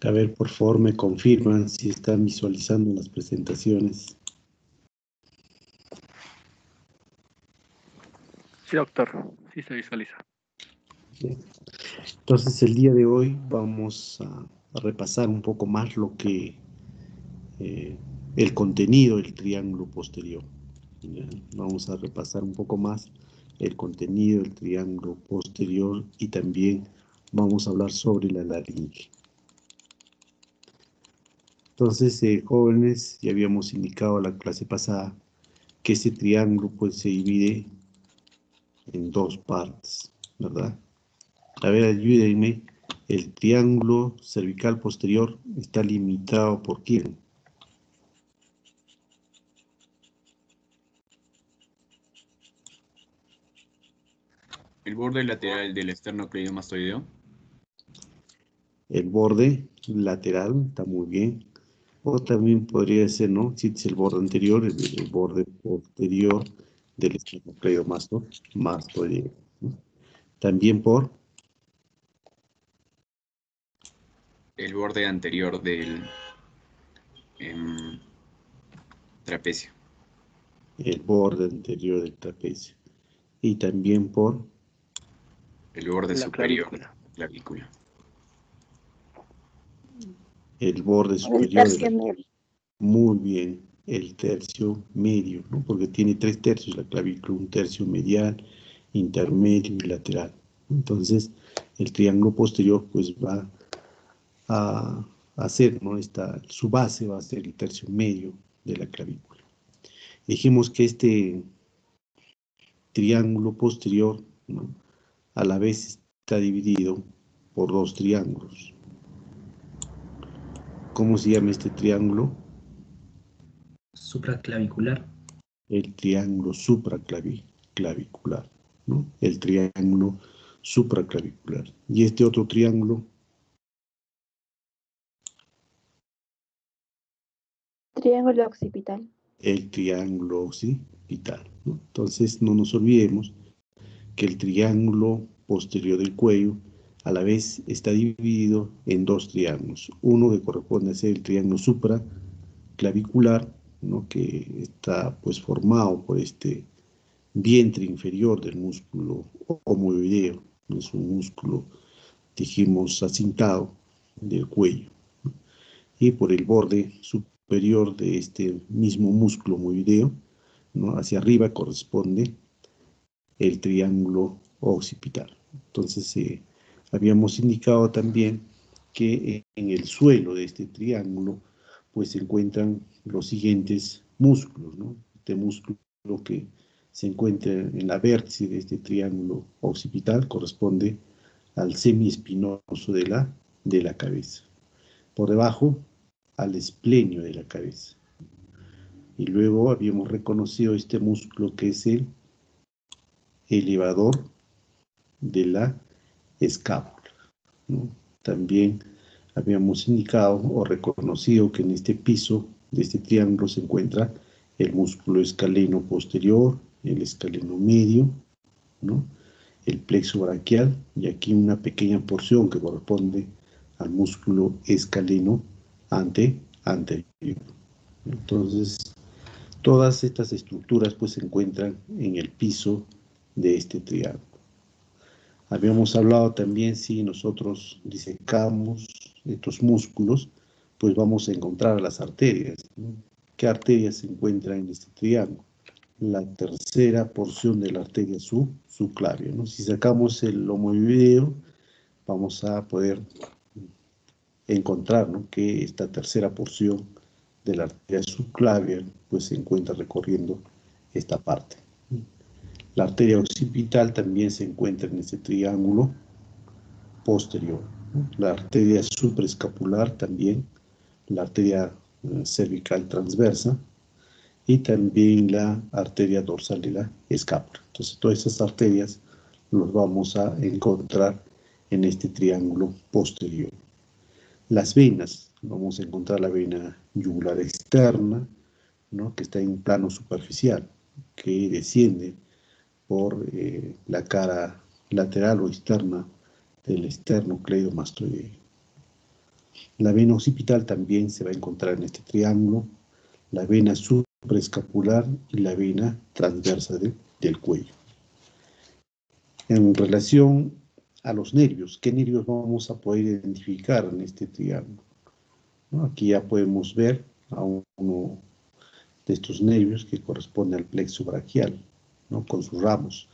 A ver, por favor, me confirman si están visualizando las presentaciones. Sí, doctor. Sí se visualiza. Bien. Entonces, el día de hoy vamos a repasar un poco más lo que el contenido del triángulo posterior. ¿Ya? Vamos a repasar un poco más el contenido del triángulo posterior y también vamos a hablar sobre la laringe. Entonces, jóvenes, ya habíamos indicado la clase pasada que este triángulo pues se divide en dos partes, ¿verdad? A ver, ayúdenme. El triángulo cervical posterior está limitado ¿por quién? El borde lateral del esternocleidomastoideo. El borde lateral, está muy bien. O también podría ser, ¿no? Si es el borde anterior, el borde posterior del esternocleidomastoideo, ¿no? También por El borde anterior del trapecio. el borde anterior del trapecio. Y también por El borde La superior clavícula. de la clavícula. el borde El superior de tercio la... medio. Muy bien, el tercio medio, ¿no? Porque tiene 3 tercios la clavícula, un tercio medial, intermedio y lateral. Entonces, el triángulo posterior pues va a hacer, ¿no? Su base va a ser el tercio medio de la clavícula. Dijimos que este triángulo posterior, ¿no? A la vez está dividido por dos triángulos. ¿Cómo se llama este triángulo? Supraclavicular. El triángulo supraclavicular, ¿no? El triángulo supraclavicular. Y este otro triángulo, Triángulo occipital. el triángulo occipital, ¿no? Entonces, no nos olvidemos que el triángulo posterior del cuello a la vez está dividido en dos triángulos. Uno que corresponde a ser el triángulo supraclavicular, ¿no? Que está pues formado por este vientre inferior del músculo homoideo, ¿no? Es un músculo, dijimos, acintado del cuello, ¿no? Y por el borde superior de este mismo músculo homoideo, ¿no? Hacia arriba corresponde el triángulo occipital. Entonces, habíamos indicado también que en el suelo de este triángulo pues se encuentran los siguientes músculos, ¿no? Este músculo que se encuentra en la vértice de este triángulo occipital corresponde al semiespinoso de la cabeza. Por debajo, al esplenio de la cabeza. Y luego habíamos reconocido este músculo que es el elevador de la escápula, ¿no? También habíamos indicado o reconocido que en este piso de este triángulo se encuentra el músculo escaleno posterior, el escaleno medio, ¿no? El plexo braquial y aquí una pequeña porción que corresponde al músculo escaleno anterior. Entonces, todas estas estructuras pues se encuentran en el piso de este triángulo. Habíamos hablado también si nosotros disecamos estos músculos, pues vamos a encontrar las arterias, ¿no? ¿Qué arterias se encuentran en este triángulo? La tercera porción de la arteria subclavia, ¿no? Si sacamos el homoideo, vamos a poder encontrar, ¿no? Que esta tercera porción de la arteria subclavia pues se encuentra recorriendo esta parte. La arteria occipital también se encuentra en este triángulo posterior, ¿no? La arteria supraescapular también, la arteria cervical transversa y también la arteria dorsal de la escápula. Entonces, todas estas arterias los vamos a encontrar en este triángulo posterior. Las venas, vamos a encontrar la vena yugular externa, ¿no? Que está en plano superficial, que desciende por la cara lateral o externa del esternocleidomastoideo. La vena occipital también se va a encontrar en este triángulo, la vena supraescapular y la vena transversa del cuello. En relación a los nervios, ¿qué nervios vamos a poder identificar en este triángulo? ¿No? Aquí ya podemos ver a uno de estos nervios que corresponde al plexo braquial, ¿no? Con sus ramos,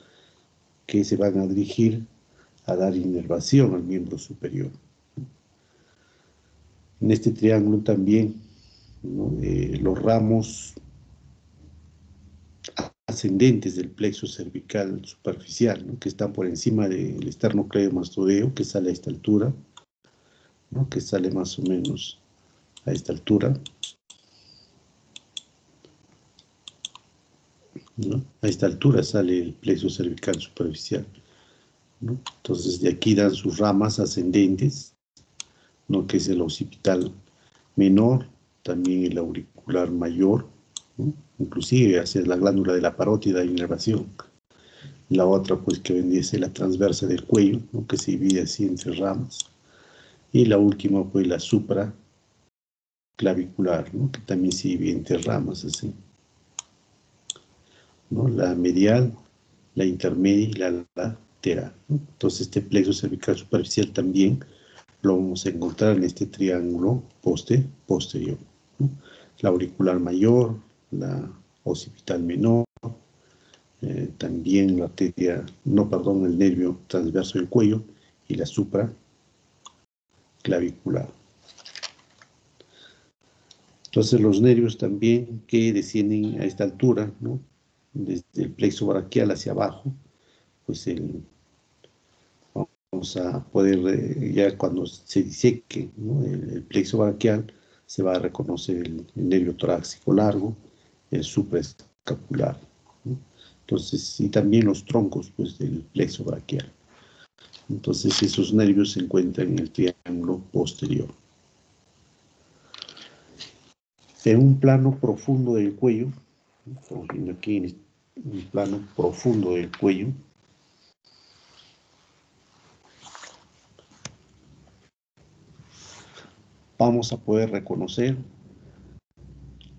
que se van a dirigir a dar inervación al miembro superior. En este triángulo también, ¿no? Los ramos ascendentes del plexo cervical superficial, ¿no? Que están por encima del esternocleidomastodeo, que sale a esta altura, ¿no? Que sale más o menos a esta altura, ¿no? A esta altura sale el plexo cervical superficial, ¿no? Entonces de aquí dan sus ramas ascendentes, ¿no? Que es el occipital menor, también el auricular mayor, ¿no? Inclusive hacia la glándula de la parótida de inervación. La otra, pues, que vendría a ser la transversa del cuello, ¿no? Que se divide así entre ramas. Y la última, pues, la supraclavicular, ¿no? Que también se divide entre ramas, así, ¿no? La medial, la intermedia y la lateral, ¿no? Entonces, este plexo cervical superficial también lo vamos a encontrar en este triángulo posterior, ¿no? La auricular mayor, la occipital menor, también la arteria, no, perdón, el nervio transverso del cuello y la supraclavicular. Entonces los nervios también que descienden a esta altura, ¿no? Desde el plexo braquial hacia abajo, pues vamos a poder, ya cuando se diseque, ¿no? El plexo braquial, se va a reconocer el nervio torácico largo, el supraescapular, ¿no? Entonces, y también los troncos, pues, del plexo braquial. Entonces, esos nervios se encuentran en el triángulo posterior. En un plano profundo del cuello, estamos viendo aquí en un plano profundo del cuello, vamos a poder reconocer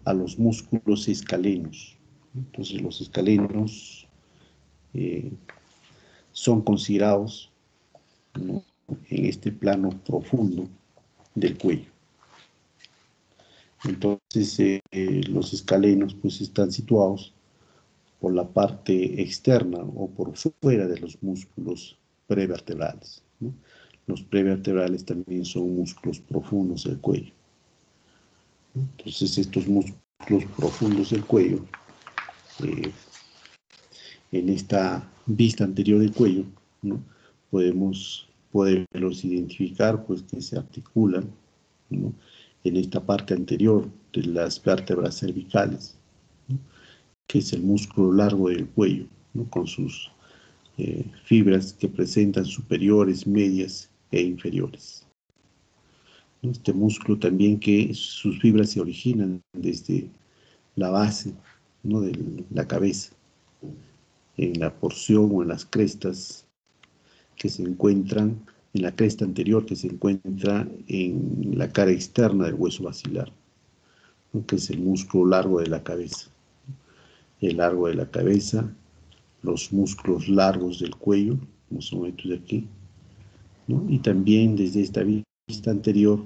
a los músculos escalenos. Entonces los escalenos son considerados, ¿no? En este plano profundo del cuello. Entonces los escalenos, pues, están situados por la parte externa o por fuera de los músculos prevertebrales, ¿no? Los prevertebrales también son músculos profundos del cuello. Entonces estos músculos profundos del cuello, en esta vista anterior del cuello, ¿no? Podemos poderlos identificar, pues, que se articulan, ¿no? En esta parte anterior de las vértebras cervicales, ¿no? Que es el músculo largo del cuello, ¿no? Con sus fibras que presentan superiores, medias e inferiores. Este músculo también, que sus fibras se originan desde la base, ¿no? De la cabeza, en la porción o en las crestas que se encuentran, en la cresta anterior que se encuentra en la cara externa del hueso basilar, ¿no? Que es el músculo largo de la cabeza. El largo de la cabeza, los músculos largos del cuello, como son estos de aquí, ¿no? Y también desde esta vista anterior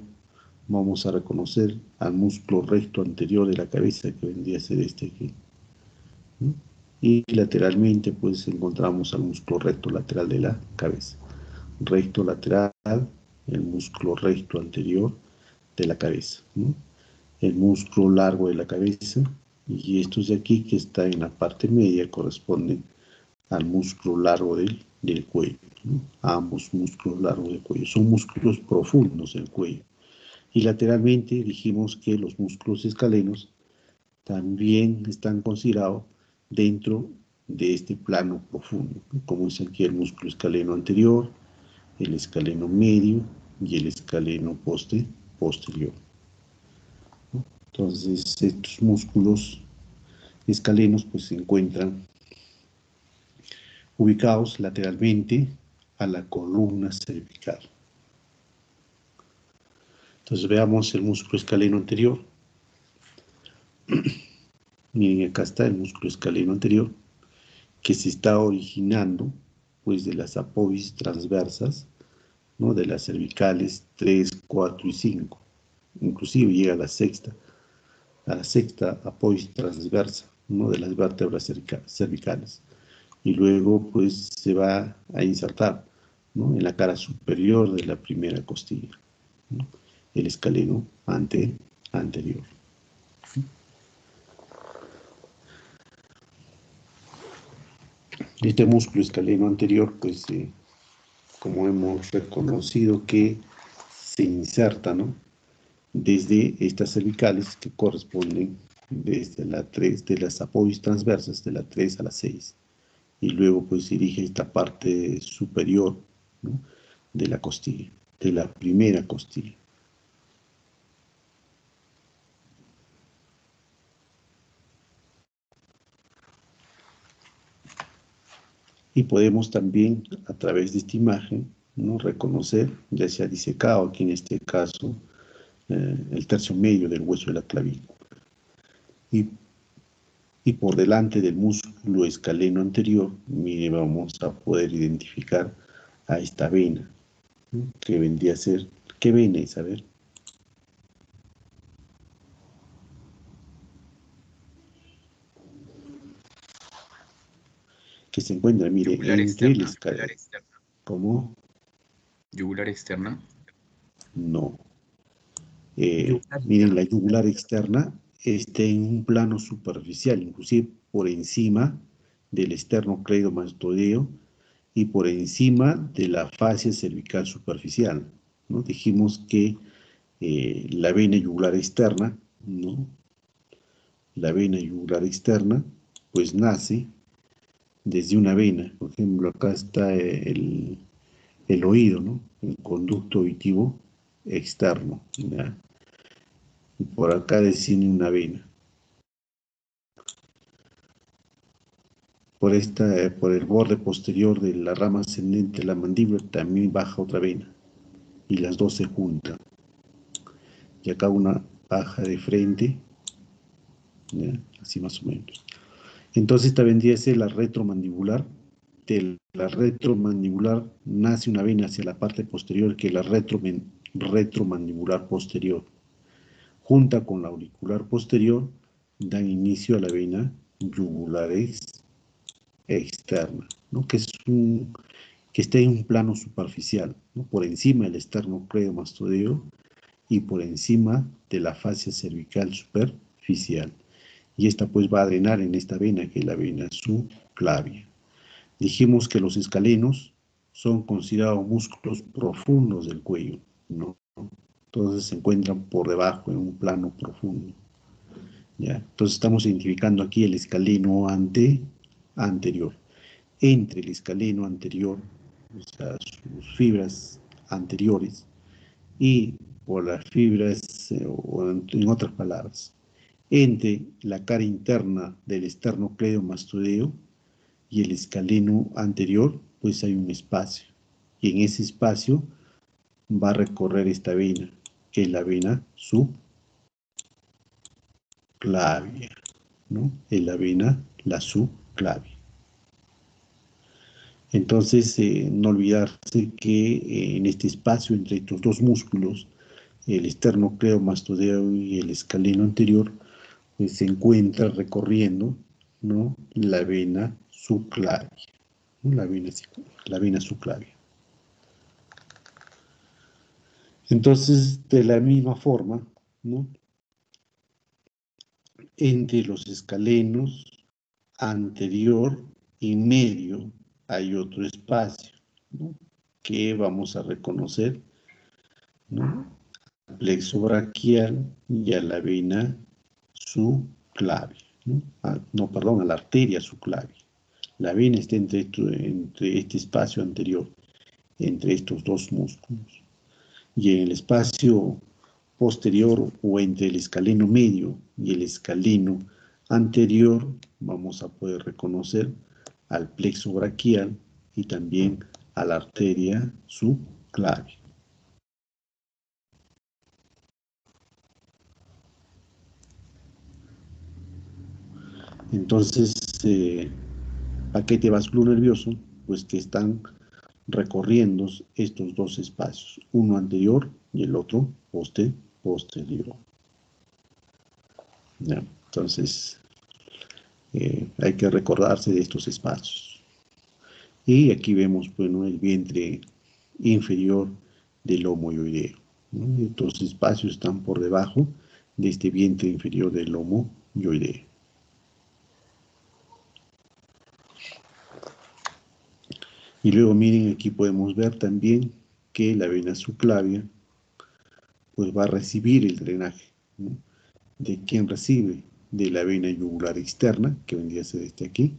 vamos a reconocer al músculo recto anterior de la cabeza, que vendría a ser este aquí, ¿no? Y lateralmente, pues, encontramos al músculo recto lateral de la cabeza. Recto lateral, el músculo recto anterior de la cabeza, ¿no? El músculo largo de la cabeza, y estos de aquí que está en la parte media corresponden al músculo largo del cuello, ¿no? Ambos músculos largos del cuello son músculos profundos del cuello. Y lateralmente dijimos que los músculos escalenos también están considerados dentro de este plano profundo, ¿no? Como es aquí el músculo escaleno anterior, el escaleno medio y el escaleno posterior. Entonces estos músculos escalenos, pues, se encuentran ubicados lateralmente a la columna cervical. Entonces veamos el músculo escaleno anterior. Miren, acá está el músculo escaleno anterior, que se está originando pues de las apófisis transversas, ¿no? De las cervicales 3, 4 y 5. Inclusive llega a la sexta apófisis transversa, ¿no? De las vértebras cervicales. Y luego pues se va a insertar, ¿no? En la cara superior de la primera costilla, ¿no? El escaleno anterior. Este músculo escaleno anterior, pues, como hemos reconocido que se inserta, ¿no? Desde estas cervicales que corresponden desde la 3, de las apófisis transversas, de la 3 a la 6. Y luego, pues, dirige esta parte superior, ¿no? De la costilla, de la primera costilla. Y podemos también, a través de esta imagen, ¿no? Reconocer, ya se ha disecado aquí en este caso, el tercio medio del hueso de la clavícula. Y por delante del músculo escaleno anterior, mire, vamos a poder identificar a esta vena, ¿no? Que vendría a ser, ¿qué vena es? A ver. Que se encuentra, mire, Yugular entre el externa. escaleno. ¿Cómo? Yugular externa. No. Miren, la yugular externa está en un plano superficial, inclusive por encima del esternocleidomastoideo y por encima de la fascia cervical superficial, ¿no? Dijimos que la vena yugular externa, ¿no? La vena yugular externa, pues nace desde una vena. Por ejemplo, acá está el oído, ¿no? El conducto auditivo externo, ¿ya? Y por acá desciende una vena. Por el borde posterior de la rama ascendente de la mandíbula también baja otra vena. Y las dos se juntan. Y acá una baja de frente, ¿ya? Así más o menos. Entonces esta vendría a ser la retromandibular. De la retromandibular nace una vena hacia la parte posterior, que es la retromandibular posterior. Junta con la auricular posterior, dan inicio a la vena yugular externa, ¿no? Que está en un plano superficial, ¿no? Por encima del esternocleidomastoideo y por encima de la fascia cervical superficial. Y esta pues va a drenar en esta vena, que es la vena subclavia. Dijimos que los escalenos son considerados músculos profundos del cuello, ¿no? Entonces se encuentran por debajo en un plano profundo, ¿ya? Entonces estamos identificando aquí el escaleno anterior. Entre el escaleno anterior, o sea, sus fibras anteriores, y por las fibras, o en otras palabras, entre la cara interna del esternocleidomastoideo y el escaleno anterior, pues hay un espacio. Y en ese espacio va a recorrer esta vena, que es la vena subclavia, ¿no? Es la vena, la subclavia. Entonces, no olvidarse que en este espacio entre estos dos músculos, el esternocleidomastoideo y el escaleno anterior, pues se encuentra recorriendo, ¿no? La vena subclavia, ¿no? La vena subclavia. Entonces, de la misma forma, ¿no? Entre los escalenos anterior y medio hay otro espacio, ¿no? Que vamos a reconocer, ¿no? Al plexo braquial y a la vena subclavia, ¿no? A la arteria subclavia. La vena está entre este espacio anterior, entre estos dos músculos. Y en el espacio posterior o entre el escaleno medio y el escaleno anterior vamos a poder reconocer al plexo braquial y también a la arteria subclavia. Entonces, paquete vascular nervioso, pues que están recorriendo estos dos espacios, uno anterior y el otro posterior. ¿Ya? Entonces, hay que recordarse de estos espacios. Y aquí vemos, bueno, el vientre inferior del lomo yoideo, ¿no? Estos espacios están por debajo de este vientre inferior del lomo yoideo. Y luego miren, aquí podemos ver también que la vena subclavia pues va a recibir el drenaje, ¿no? ¿De quién recibe? De la vena yugular externa, que vendría a ser este aquí,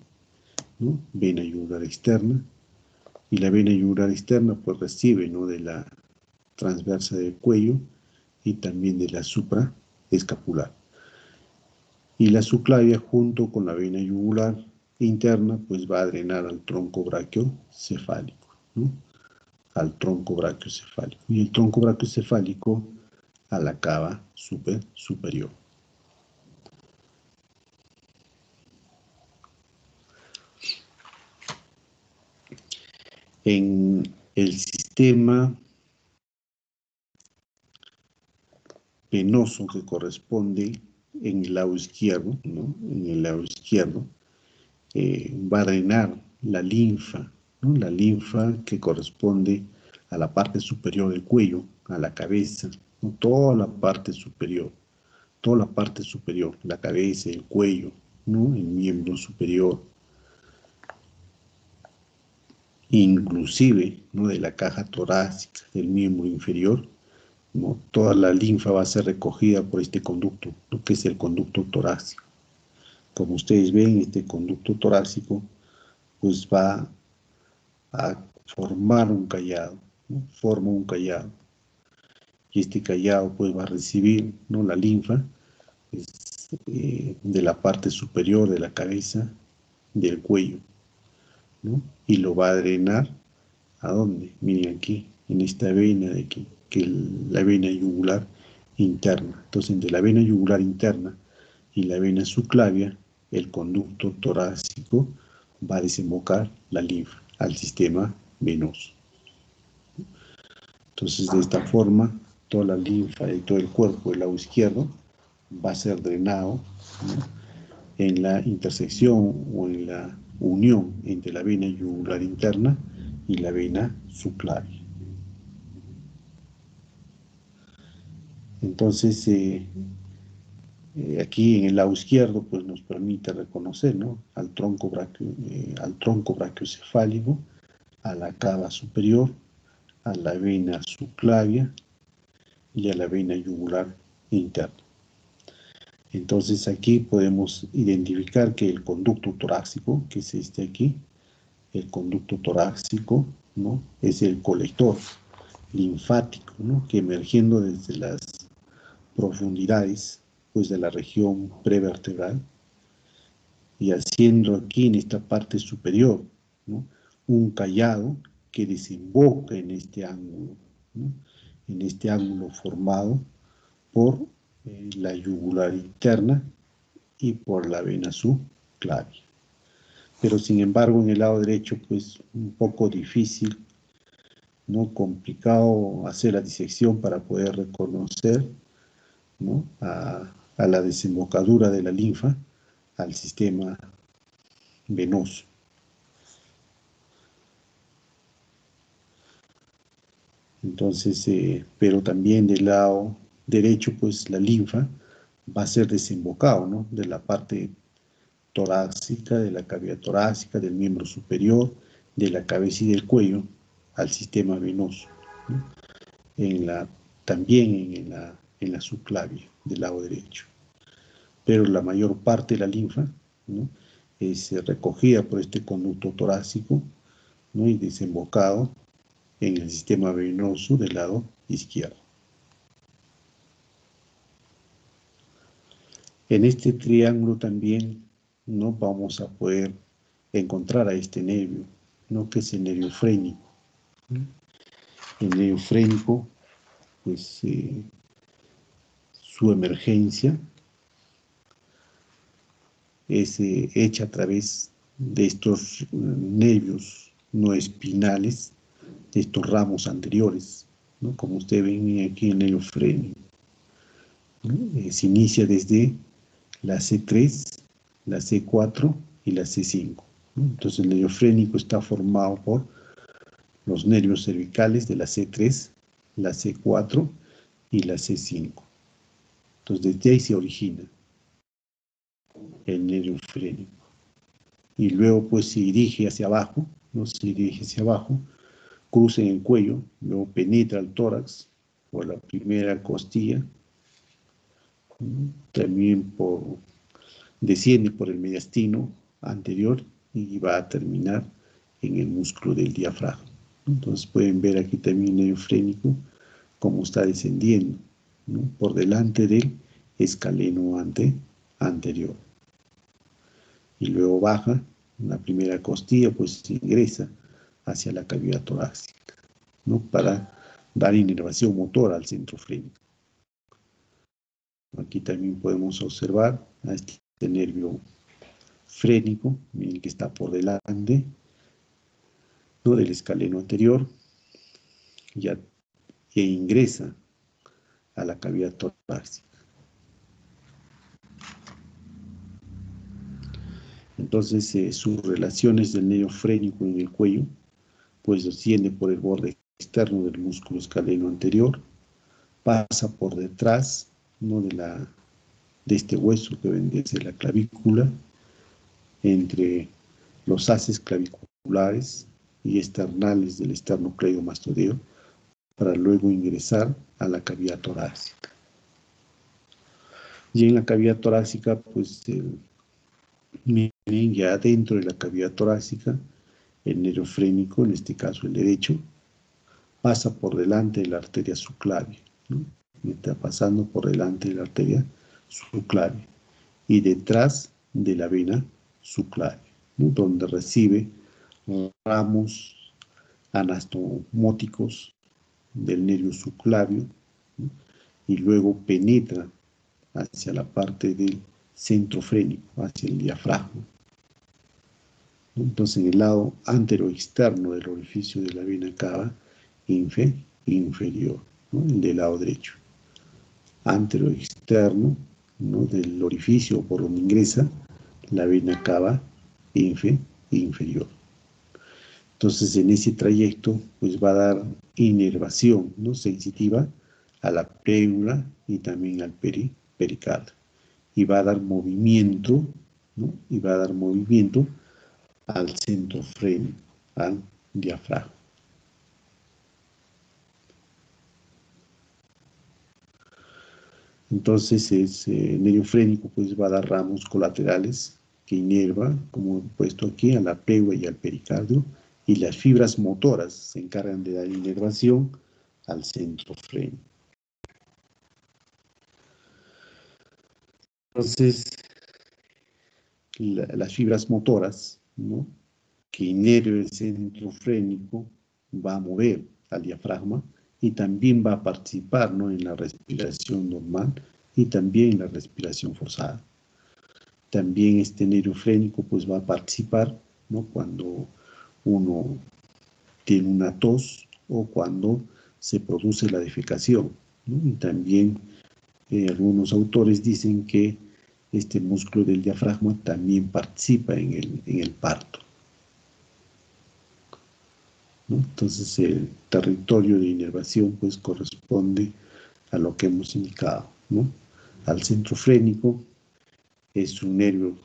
¿no? Vena yugular externa. Y la vena yugular externa pues recibe, ¿no?, de la transversa del cuello y también de la supraescapular. Y la subclavia junto con la vena yugular interna pues va a drenar al tronco brachiocefálico, ¿no? Al tronco brachiocefálico. Y el tronco brachiocefálico a la cava superior. En el sistema venoso que corresponde en el lado izquierdo, ¿no? En el lado izquierdo va a drenar la linfa, ¿no? La linfa que corresponde a la parte superior del cuello, a la cabeza, ¿no? Toda la parte superior, la cabeza, el cuello, ¿no? El miembro superior, inclusive, ¿no?, de la caja torácica, del miembro inferior, ¿no? Toda la linfa va a ser recogida por este conducto, ¿no?, que es el conducto torácico. Como ustedes ven, este conducto torácico pues va a formar un callado, ¿no? Forma un callado. Y este callado pues va a recibir, ¿no?, la linfa pues, de la parte superior de la cabeza, del cuello, ¿no? Y lo va a drenar, ¿a dónde? Miren aquí, en esta vena de aquí, que es la vena yugular interna. Entonces, entre la vena yugular interna y la vena subclavia, el conducto torácico va a desembocar la linfa al sistema venoso. Entonces, de esta forma, toda la linfa de todo el cuerpo del lado izquierdo va a ser drenado, ¿no?, en la intersección o en la unión entre la vena yugular interna y la vena subclavia. Entonces, aquí en el lado izquierdo pues nos permite reconocer, ¿no?, al tronco brachiocefálico, a la cava superior, a la vena subclavia y a la vena yugular interna. Entonces aquí podemos identificar que el conducto torácico, que es este aquí, el conducto torácico, ¿no?, es el colector linfático, ¿no?, que emergiendo desde las profundidades pues de la región prevertebral y haciendo aquí en esta parte superior, ¿no?, un callado que desemboca en este ángulo, ¿no?, en este ángulo formado por la yugular interna y por la vena subclavia. Pero sin embargo en el lado derecho pues un poco difícil, ¿no?, complicado hacer la disección para poder reconocer, ¿no?, a la desembocadura de la linfa al sistema venoso. Entonces, pero también del lado derecho, pues la linfa va a ser desembocado, ¿no?, de la parte torácica, de la cavidad torácica, del miembro superior, de la cabeza y del cuello al sistema venoso, ¿no?, también en la subclavia del lado derecho. Pero la mayor parte de la linfa, ¿no?, es recogida por este conducto torácico, ¿no?, y desembocado en el sistema venoso del lado izquierdo. En este triángulo también, ¿no?, vamos a poder encontrar a este nervio, ¿no?, que es el nervio frénico, ¿no? El nervio frénico, pues su emergencia es hecha a través de estos nervios no espinales, de estos ramos anteriores, ¿no? Como ustedes ven aquí en el nervio frénico, ¿no? Se inicia desde la C3, la C4 y la C5, ¿no? Entonces el nervio frénico está formado por los nervios cervicales de la C3, la C4 y la C5. Entonces desde ahí se origina el nervio frénico. Y luego pues se dirige hacia abajo, ¿no? Se dirige hacia abajo, cruza en el cuello, luego penetra el tórax por la primera costilla, ¿no? También desciende por el mediastino anterior y va a terminar en el músculo del diafragma. Entonces pueden ver aquí también el nervio frénico cómo está descendiendo, ¿no? Por delante del escaleno anterior. Y luego baja, la primera costilla pues ingresa hacia la cavidad torácica, ¿no? Para dar inervación motora al centro frénico. Aquí también podemos observar a este nervio frénico, miren que está por delante, ¿no? Del escaleno anterior, ya que ingresa a la cavidad torácica. Entonces sus relaciones del nervio frénico en el cuello pues desciende por el borde externo del músculo escaleno anterior, pasa por detrás, ¿no? de este hueso que bendice la clavícula, entre los haces claviculares y esternales del esternocleidomastodeo, para luego ingresar a la cavidad torácica. Y en la cavidad torácica, pues miren, ya dentro de la cavidad torácica, el nervio frénico, en este caso el derecho, pasa por delante de la arteria subclavia, ¿no? Está pasando por delante de la arteria subclavia y detrás de la vena subclavia, ¿no? Donde recibe ramos anastomóticos del nervio subclavio, ¿no? Y luego penetra hacia la parte del centro frénico, hacia el diafragma. Entonces, en el lado anteroexterno del orificio de la vena cava inferior, ¿no? El del lado derecho. Anteroexterno, ¿no? Del orificio por donde ingresa la vena cava inferior. Entonces, en ese trayecto, pues va a dar inervación, ¿no? Sensitiva a la pleura y también al pericardio. Y va a dar movimiento, ¿no? Y va a dar movimiento al centro frénico, al diafragma. Entonces, el nervio frénico pues va a dar ramos colaterales que inerva, como he puesto aquí, a la pleura y al pericardio, y las fibras motoras se encargan de dar inervación al centro frénico. Entonces, las fibras motoras, ¿no? Que inerva el centro frénico va a mover al diafragma y también va a participar, ¿no? En la respiración normal y también en la respiración forzada. También este nervio frénico pues va a participar, ¿no? Cuando uno tiene una tos o cuando se produce la defecación, ¿no? Y también algunos autores dicen que este músculo del diafragma también participa en el parto, ¿no? Entonces el territorio de inervación pues corresponde a lo que hemos indicado, ¿no? Al centro frénico es un nervio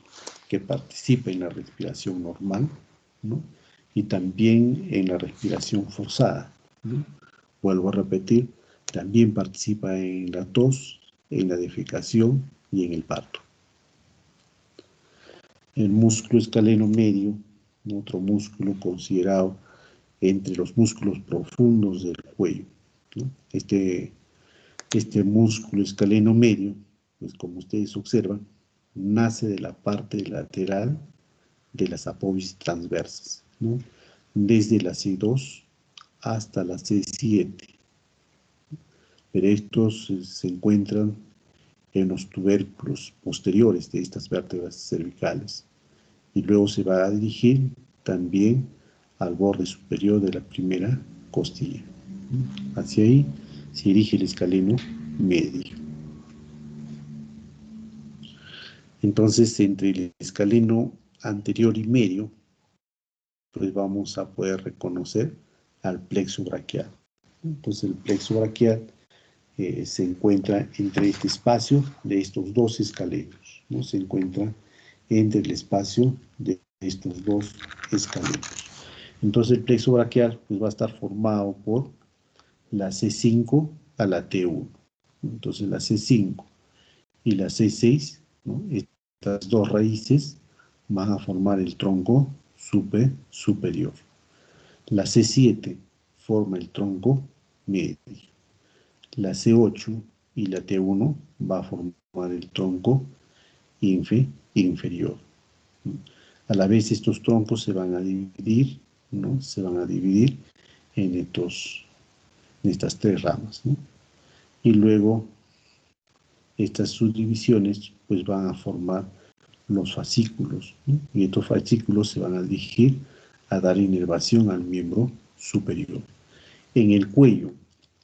que participa en la respiración normal, ¿no? Y también en la respiración forzada, ¿no? Vuelvo a repetir, también participa en la tos, en la defecación y en el parto. El músculo escaleno medio, otro músculo considerado entre los músculos profundos del cuello, ¿no? Este músculo escaleno medio, pues como ustedes observan, nace de la parte lateral de las apófisis transversas, ¿no? Desde la C2 hasta la C7. Pero estos se encuentran en los tubérculos posteriores de estas vértebras cervicales. Y luego se va a dirigir también al borde superior de la primera costilla. Hacia ahí se dirige el escaleno medio. Entonces, entre el escaleno anterior y medio, pues vamos a poder reconocer al plexo braquial. Entonces, el plexo braquial se encuentra entre este espacio de estos dos escalenos, ¿no? Se encuentra entre el espacio de estos dos escalenos. Entonces, el plexo braquial pues, va a estar formado por la C5 a la T1. Entonces, la C5 y la C6, ¿no? Estas dos raíces van a formar el tronco superior. La C7 forma el tronco medio. La C8 y la T1 va a formar el tronco inferior. A la vez estos troncos se van a dividir, ¿no? Se van a dividir en estas tres ramas, ¿no? Y luego estas subdivisiones pues van a formar los fascículos, ¿no? Y estos fascículos se van a dirigir a dar inervación al miembro superior. En el cuello,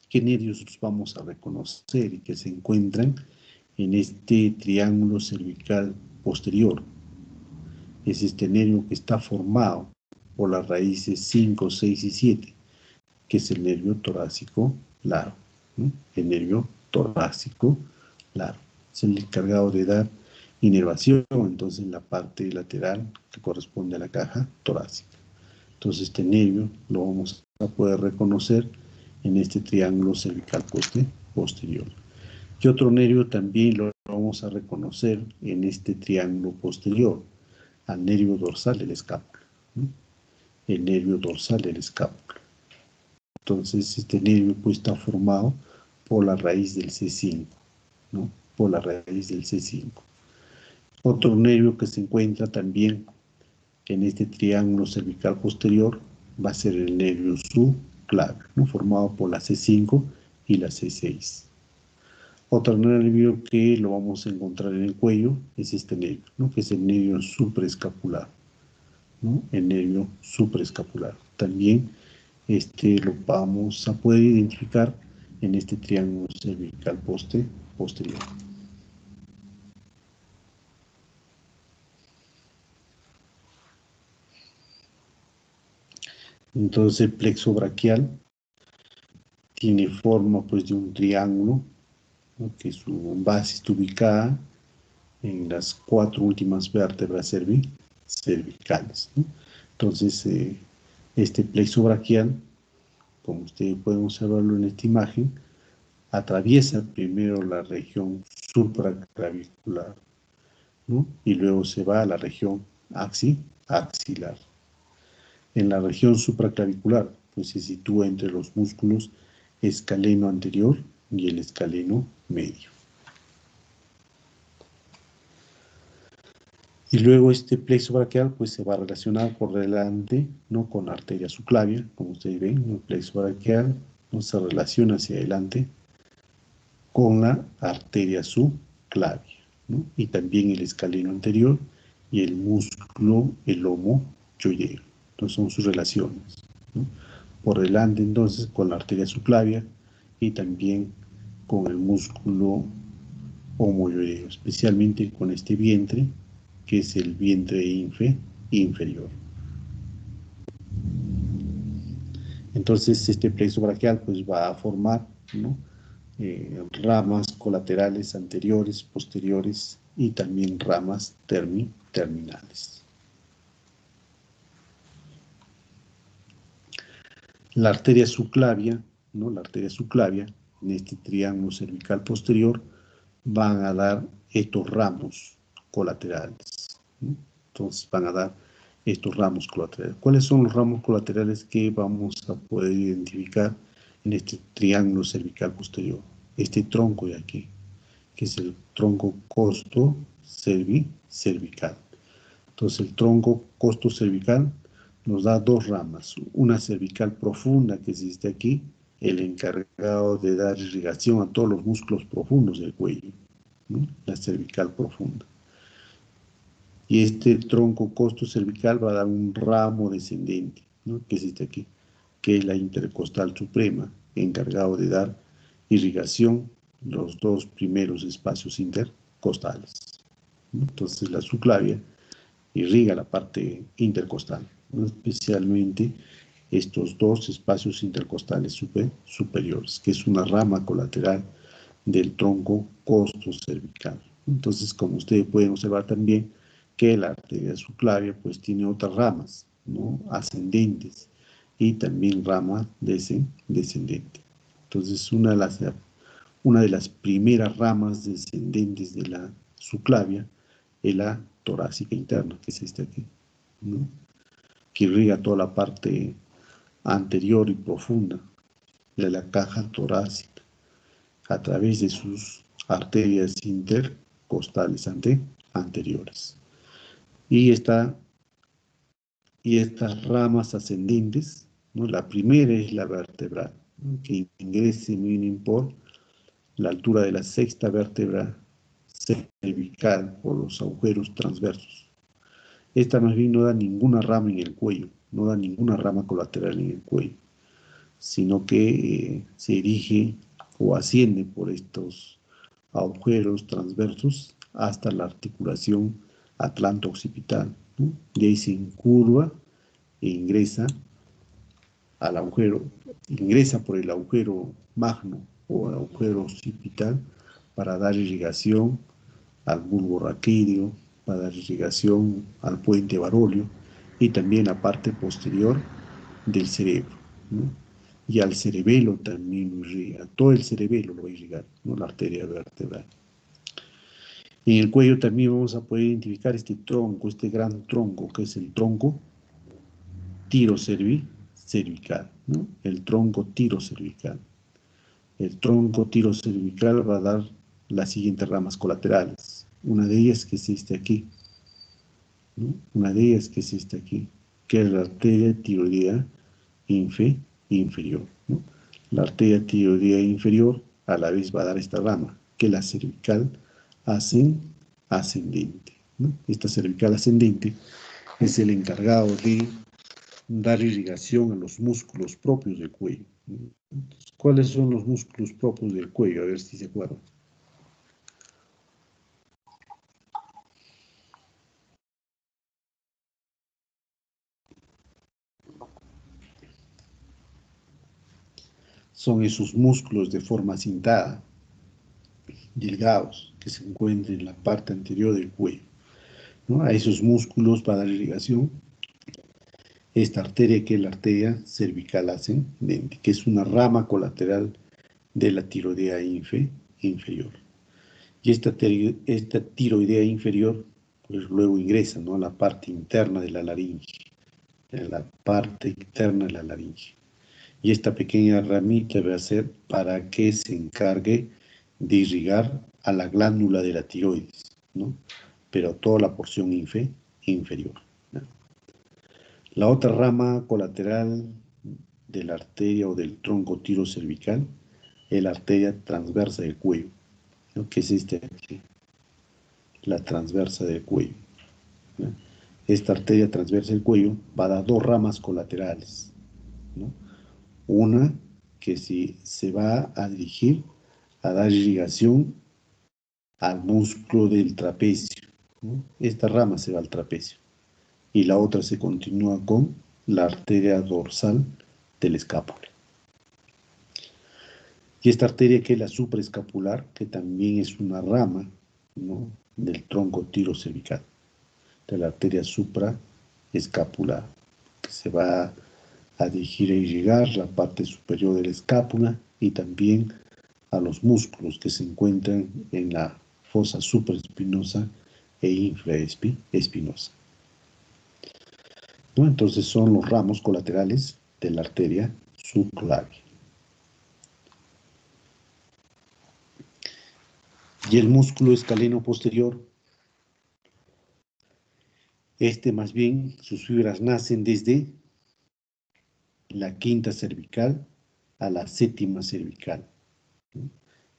¿qué nervios vamos a reconocer y que se encuentran en este triángulo cervical posterior? Es este nervio que está formado por las raíces 5, 6 y 7, que es el nervio torácico largo, ¿no? El nervio torácico largo. Es el encargado de dar inervación, entonces, en la parte lateral que corresponde a la caja torácica. Entonces, este nervio lo vamos a poder reconocer en este triángulo cervical posterior. Y otro nervio también lo vamos a reconocer en este triángulo posterior, al nervio dorsal del escápulo, ¿no? El nervio dorsal del escápulo. Entonces, este nervio pues, está formado por la raíz del C5, ¿no? Por la raíz del C5. Otro nervio que se encuentra también en este triángulo cervical posterior va a ser el nervio subclavio, ¿no? Formado por la C5 y la C6. Otro nervio que lo vamos a encontrar en el cuello es este nervio, ¿no? Que es el nervio supraescapular, ¿no? El nervio supraescapular. También lo vamos a poder identificar en este triángulo cervical posterior. Entonces el plexo braquial tiene forma pues de un triángulo, ¿no? Que su base está ubicada en las 4 últimas vértebras cervicales, ¿no? Entonces este plexo braquial, como ustedes pueden observarlo en esta imagen, atraviesa primero la región supraclavicular, ¿no? Y luego se va a la región axilar. En la región supraclavicular, pues se sitúa entre los músculos escaleno anterior y el escaleno medio. Y luego este plexo braquial pues se va a relacionar por delante, ¿no? Con la arteria subclavia, como ustedes ven, el plexo braquial no se relaciona hacia adelante con la arteria subclavia, ¿no? Y también el escaleno anterior y el músculo elomo-yoyero. Entonces son sus relaciones, ¿no? Por delante entonces con la arteria subclavia y también con el músculo homoyoideo, especialmente con este vientre, que es el vientre inferior. Entonces este plexo braquial pues va a formar, ¿no? Ramas colaterales anteriores, posteriores y también ramas terminales. La arteria subclavia, ¿no? La arteria subclavia en este triángulo cervical posterior van a dar estos ramos colaterales, ¿no? Entonces van a dar estos ramos colaterales. ¿Cuáles son los ramos colaterales que vamos a poder identificar en este triángulo cervical posterior? Este tronco de aquí, que es el tronco costo-cervical. Entonces el tronco costo-cervical nos da dos ramas, una cervical profunda que existe aquí, el encargado de dar irrigación a todos los músculos profundos del cuello, ¿no? La cervical profunda. Y este tronco costo-cervical va a dar un ramo descendente, ¿no? Que es este aquí, que es la intercostal suprema, encargado de dar irrigación los dos primeros espacios intercostales, ¿no? Entonces la subclavia irriga la parte intercostal, ¿no? Especialmente estos dos espacios intercostales superiores, que es una rama colateral del tronco costo-cervical. Entonces, como ustedes pueden observar también, que la arteria subclavia pues tiene otras ramas, ¿no? Ascendentes y también rama descendente. Entonces, una de las primeras ramas descendentes de la subclavia es la torácica interna, que es esta aquí, ¿no? Que irriga toda la parte anterior y profunda de la caja torácica a través de sus arterias intercostales anteriores. Y estas ramas ascendentes, ¿no? La primera es la vertebral, ¿no? Que ingresa por la altura de la sexta vértebra cervical por los agujeros transversos. Esta más bien no da ninguna rama en el cuello, no da ninguna rama colateral en el cuello, sino que se dirige o asciende por estos agujeros transversos hasta la articulación atlanto-occipital, ¿no? Y ahí se incurva e ingresa al agujero, ingresa por el agujero magno o el agujero occipital para dar irrigación al bulbo raquídeo, para dar irrigación al puente varolio y también la parte posterior del cerebro, ¿no? Y al cerebelo también lo irriga, todo el cerebelo lo va a irrigar, ¿no? La arteria vertebral. En el cuello también vamos a poder identificar este tronco, este gran tronco, que es el tronco tirocervical, ¿no? El tronco tirocervical. El tronco tirocervical va a dar las siguientes ramas colaterales. Una de ellas que es esta aquí, ¿no? Una de ellas que es esta aquí, que es la arteria tiroidea inferior, ¿no? La arteria tiroidea inferior a la vez va a dar esta rama, que es la cervical ascendente, ¿no? Esta cervical ascendente es el encargado de dar irrigación a los músculos propios del cuello. Entonces, ¿cuáles son los músculos propios del cuello? A ver si se acuerdan. Son esos músculos de forma cintada, delgados, que se encuentran en la parte anterior del cuello, ¿no? A esos músculos va a dar irrigación esta arteria, que es la arteria cervical ascendente, que es una rama colateral de la tiroidea inferior. Y esta tiroidea inferior, pues luego ingresa, ¿no? A la parte interna de la laringe, en la parte interna de la laringe. Y esta pequeña ramita va a ser para que se encargue de irrigar a la glándula de la tiroides, ¿no? Pero toda la porción inferior, ¿no? La otra rama colateral de la arteria o del tronco tirocervical es la arteria transversa del cuello, ¿no? Que es esta aquí, la transversa del cuello, ¿no? Esta arteria transversa del cuello va a dar dos ramas colaterales, ¿no? Una que se va a dirigir a dar irrigación al músculo del trapecio, ¿no? Esta rama se va al trapecio. Y la otra se continúa con la arteria dorsal del escápula. Y esta arteria, que es la supraescapular, que también es una rama, ¿no? Del tronco tirocervical, de la arteria supraescapular, que se va a dirigir a irrigar la parte superior de la escápula y también a los músculos que se encuentran en la fosa supraespinosa e infraespinosa, ¿no? Entonces son los ramos colaterales de la arteria subclavia. Y el músculo escaleno posterior, más bien, sus fibras nacen desde la quinta cervical a la séptima cervical, ¿no?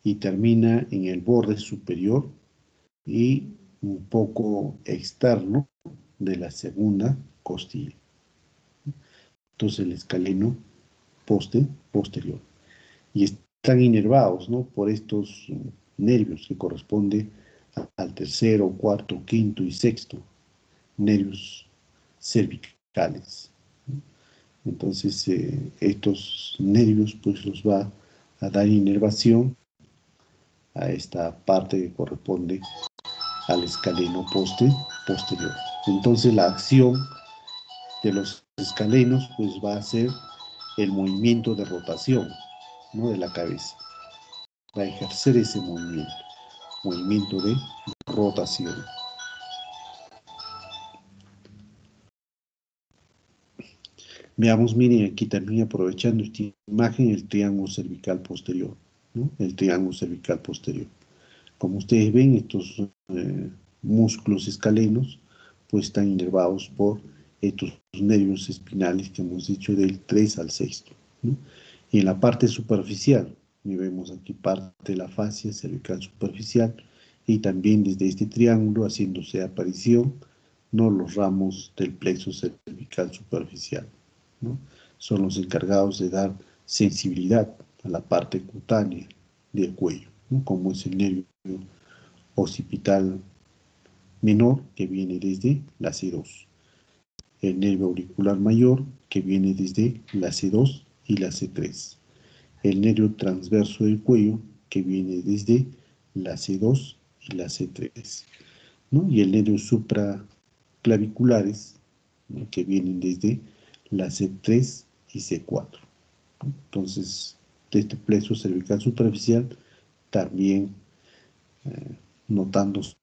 y termina en el borde superior y un poco externo de la segunda costilla. Entonces el escaleno posterior. Y están inervados, ¿no?, por estos nervios que corresponden al tercero, cuarto, quinto y sexto nervios cervicales. Entonces estos nervios pues los va a dar inervación a esta parte que corresponde al escaleno posterior. Entonces la acción de los escalenos pues va a ser el movimiento de rotación, ¿no?, de la cabeza. Va a ejercer ese movimiento de rotación. Veamos, miren aquí también, aprovechando esta imagen, el triángulo cervical posterior, ¿no? El triángulo cervical posterior. Como ustedes ven, estos músculos escalenos pues están inervados por estos nervios espinales que hemos dicho del 3 al 6, ¿no? Y en la parte superficial, y vemos aquí parte de la fascia cervical superficial, y también desde este triángulo haciéndose aparición, ¿no?, los ramos del plexo cervical superficial, ¿no? Son los encargados de dar sensibilidad a la parte cutánea del cuello, ¿no?, como es el nervio occipital menor, que viene desde la C2, el nervio auricular mayor, que viene desde la C2 y la C3, el nervio transverso del cuello, que viene desde la C2 y la C3, ¿no?, y el nervio supraclaviculares, ¿no?, que vienen desde la C3 y C4. Entonces, de este plexo cervical superficial también notándose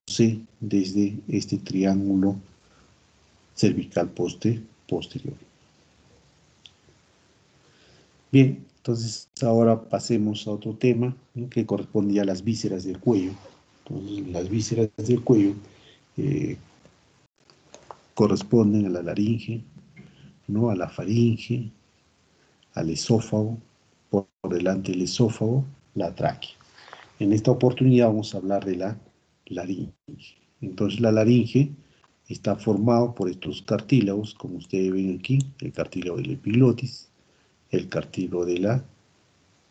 desde este triángulo cervical posterior. Bien, entonces ahora pasemos a otro tema, ¿no?, que corresponde a las vísceras del cuello. Entonces, las vísceras del cuello corresponden a la laringe, ¿no?, a la faringe, al esófago, por delante del esófago, la tráquea. En esta oportunidad vamos a hablar de la laringe. Entonces la laringe está formado por estos cartílagos, como ustedes ven aquí, el cartílago de la epiglotis, el cartílago de la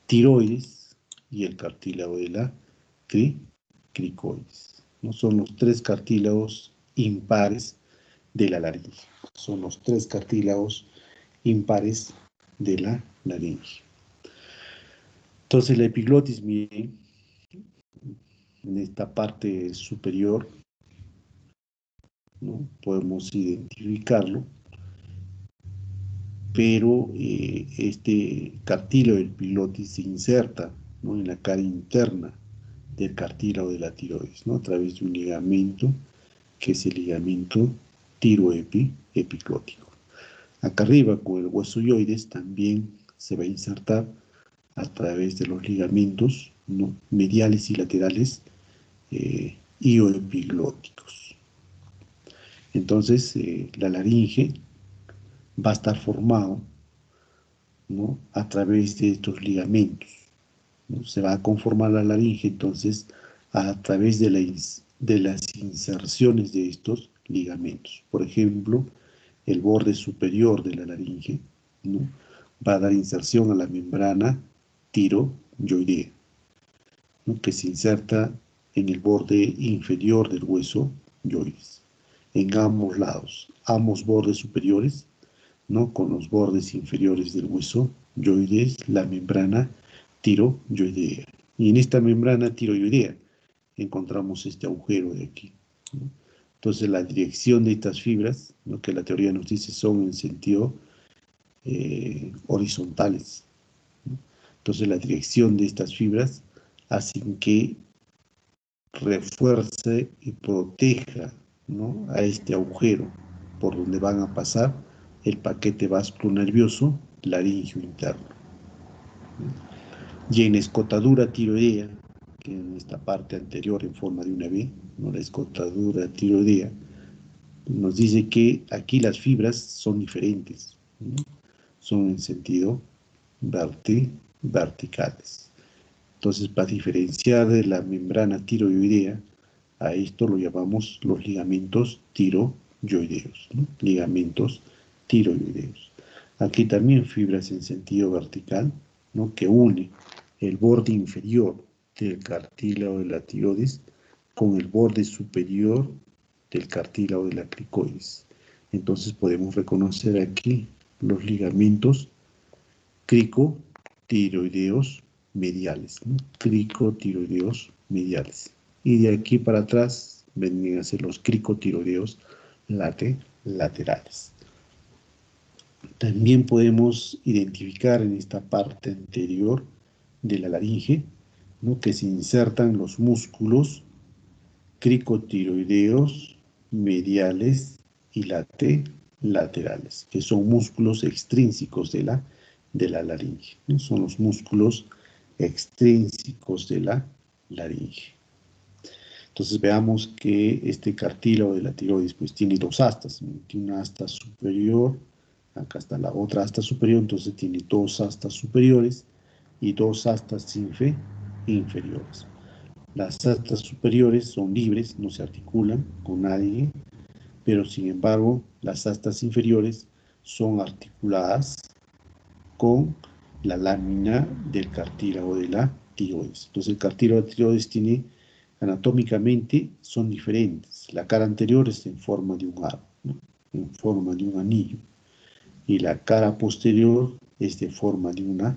tiroides y el cartílago de la cricoides. ¿No? Son los tres cartílagos impares de la laringe. Son los tres cartílagos impares de la laringe. Entonces la epiglotis, miren, en esta parte superior, ¿no?, podemos identificarlo, pero este cartílago del epiglotis se inserta, ¿no?, en la cara interna del cartílago de la tiroides, ¿no?, a través de un ligamento que es el ligamento tiroepiglótico. Acá arriba, con el hueso yoides, también se va a insertar a través de los ligamentos, ¿no?, mediales y laterales ioepiglóticos. Entonces, la laringe va a estar formado, ¿no?, a través de estos ligamentos, ¿no? Se va a conformar la laringe, entonces, a través de las inserciones de estos ligamentos. Por ejemplo, el borde superior de la laringe, ¿no?, va a dar inserción a la membrana tiroyoidea, ¿no?, que se inserta en el borde inferior del hueso yoides, en ambos lados, ambos bordes superiores, ¿no?, con los bordes inferiores del hueso yoides, la membrana tiroyoidea. Y en esta membrana tiroyoidea encontramos este agujero de aquí, ¿no? Entonces la dirección de estas fibras, ¿no?, que la teoría nos dice son en sentido horizontales, ¿no? Entonces la dirección de estas fibras hacen que refuerce y proteja, ¿no?, a este agujero por donde van a pasar el paquete vasculonervioso laríngeo interno. Y en escotadura tiroidea, que en esta parte anterior en forma de una V, ¿no?, la escotadura tiroidea, nos dice que aquí las fibras son diferentes, ¿no?, son en sentido verticales. Entonces, para diferenciar de la membrana tiroidea, a esto lo llamamos los ligamentos tiroyoideos, ¿no? Ligamentos tiroyoideos. Aquí también fibras en sentido vertical, ¿no? Que une el borde inferior del cartílago de la tiroides con el borde superior del cartílago de la cricoides. Entonces podemos reconocer aquí los ligamentos cricotiroideos mediales, ¿no? Cricotiroideos mediales. Y de aquí para atrás vendrían a ser los cricotiroideos laterales. También podemos identificar en esta parte anterior de la laringe, ¿no? Que se insertan los músculos cricotiroideos mediales y laterales, que son músculos extrínsecos de la laringe, ¿no? Son los músculos extrínsecos de la laringe. Entonces veamos que este cartílago de la tiroides pues tiene dos astas, ¿no? Tiene una asta superior, acá está la otra asta superior, entonces tiene dos astas superiores y dos astas inferiores. Las astas superiores son libres, no se articulan con nadie, pero sin embargo las astas inferiores son articuladas con la lámina del cartílago de la tiroides. Entonces el cartílago de la tiroides tiene, anatómicamente, son diferentes. La cara anterior es en forma de un aro, ¿no? En forma de un anillo, y la cara posterior es de forma de una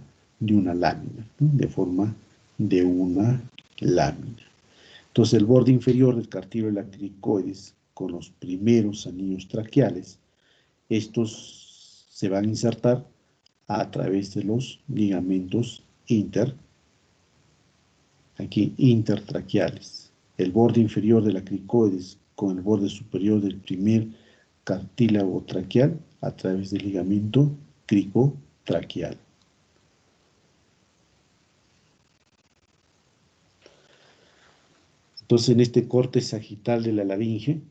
lámina, ¿no? De forma de una lámina. Entonces el borde inferior del cartílago de la cricoides con los primeros anillos traqueales, estos se van a insertar a través de los ligamentos intertraqueales. El borde inferior de la cricoides con el borde superior del primer cartílago traqueal a través del ligamento cricotraqueal. Entonces, en este corte sagital de la laringe,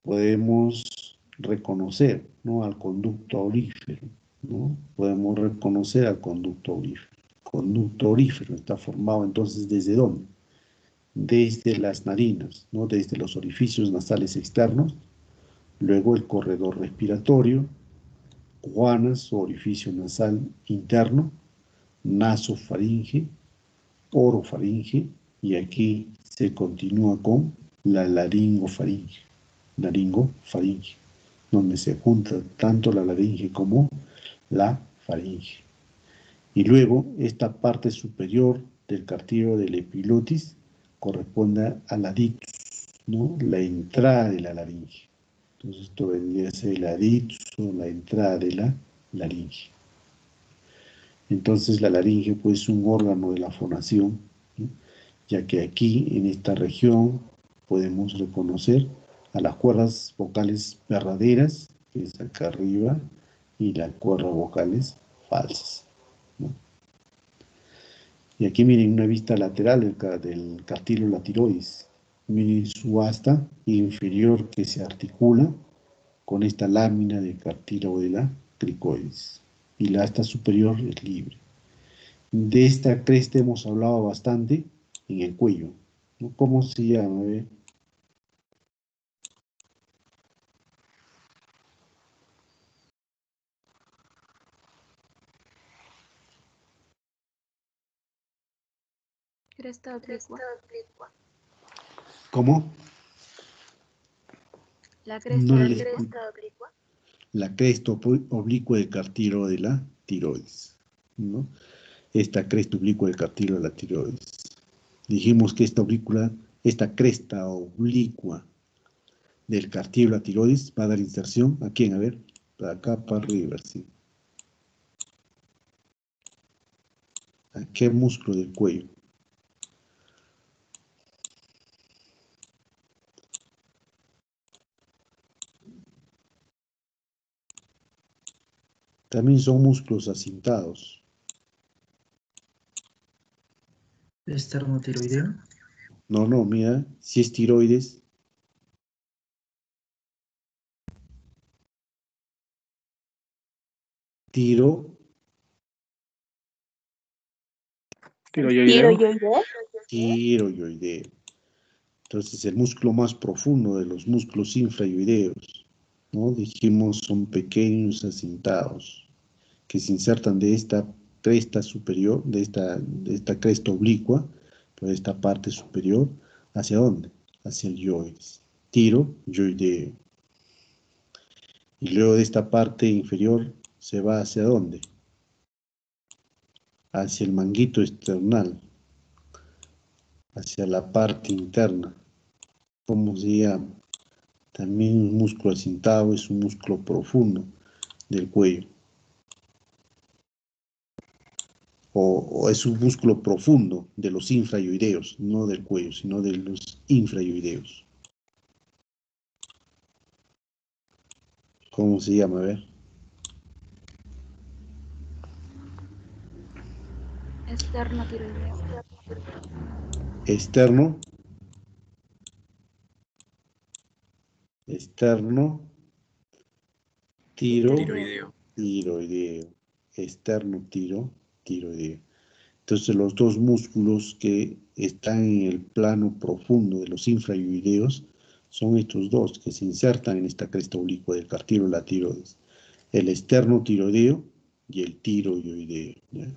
podemos reconocer, ¿no?, al conducto aurífero, ¿no? Podemos reconocer al conducto aurífero. El conducto aurífero está formado entonces ¿desde dónde? Desde las narinas, ¿no? Desde los orificios nasales externos, luego el corredor respiratorio, guanas o orificio nasal interno, nasofaringe, orofaringe, y aquí se continúa con la laringofaringe, donde se junta tanto la laringe como la faringe. Y luego esta parte superior del cartílago del epiglotis corresponde a la dictus, ¿no? La entrada de la laringe. Entonces esto vendría a ser la dictus o la entrada de la laringe. Entonces la laringe pues es un órgano de la fonación, ¿no? Ya que aquí en esta región podemos reconocer a las cuerdas vocales verdaderas, que es acá arriba, y las cuerdas vocales falsas, ¿no? Y aquí miren una vista lateral del cartílago de la tiroides. Miren su asta inferior que se articula con esta lámina del cartílago de la cricoides. Y la asta superior es libre. De esta cresta hemos hablado bastante en el cuello, ¿no? ¿Cómo se llama? A ver. Cresta oblicua. ¿Cómo? La No cresta le oblicua. escucho. La cresta oblicua del cartílago de la tiroides, ¿no? Esta cresta oblicua del cartílago de la tiroides. Dijimos que esta cresta oblicua del cartílago de la tiroides va a dar inserción. ¿A quién? A ver, para acá, para arriba, sí. ¿A qué músculo del cuello? También son músculos acintados. Esternotiroideo. No, mira, si es tiroides, Tiroideo. Tiroideo. Entonces, el músculo más profundo de los músculos infrayoideos, ¿no? Dijimos, son pequeños acintados que se insertan de esta cresta superior, de esta cresta oblicua, por esta parte superior, ¿hacia dónde? Hacia el yoides. Tiroideo. Y luego de esta parte inferior se va ¿hacia dónde? Hacia el manguito esternal, hacia la parte interna. ¿Cómo se llama? También un músculo acintado es un músculo profundo del cuello. O es un músculo profundo de los infrayoideos, no del cuello, sino de los infrayoideos. ¿Cómo se llama? A ver. Externo tiroideo. Externo. Externo. Tiroideo. Tiroideo. Externo tiroideo. Entonces los dos músculos que están en el plano profundo de los infrayoideos son estos dos que se insertan en esta cresta oblicua del cartílago de la tiroides. El externo tiroideo y el tiroideo, ¿ya?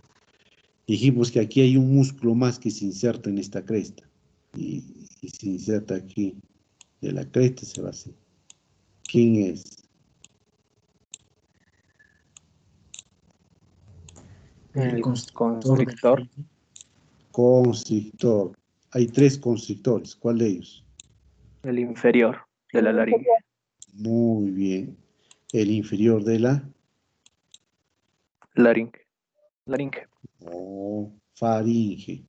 Dijimos que aquí hay un músculo más que se inserta en esta cresta. Y se inserta aquí. De la cresta se va a hacer. ¿Quién es? El constrictor. Constrictor. Hay tres constrictores. ¿Cuál de ellos? El inferior de la laringe. Muy bien. El inferior de la... Laringe. Oh, faringe.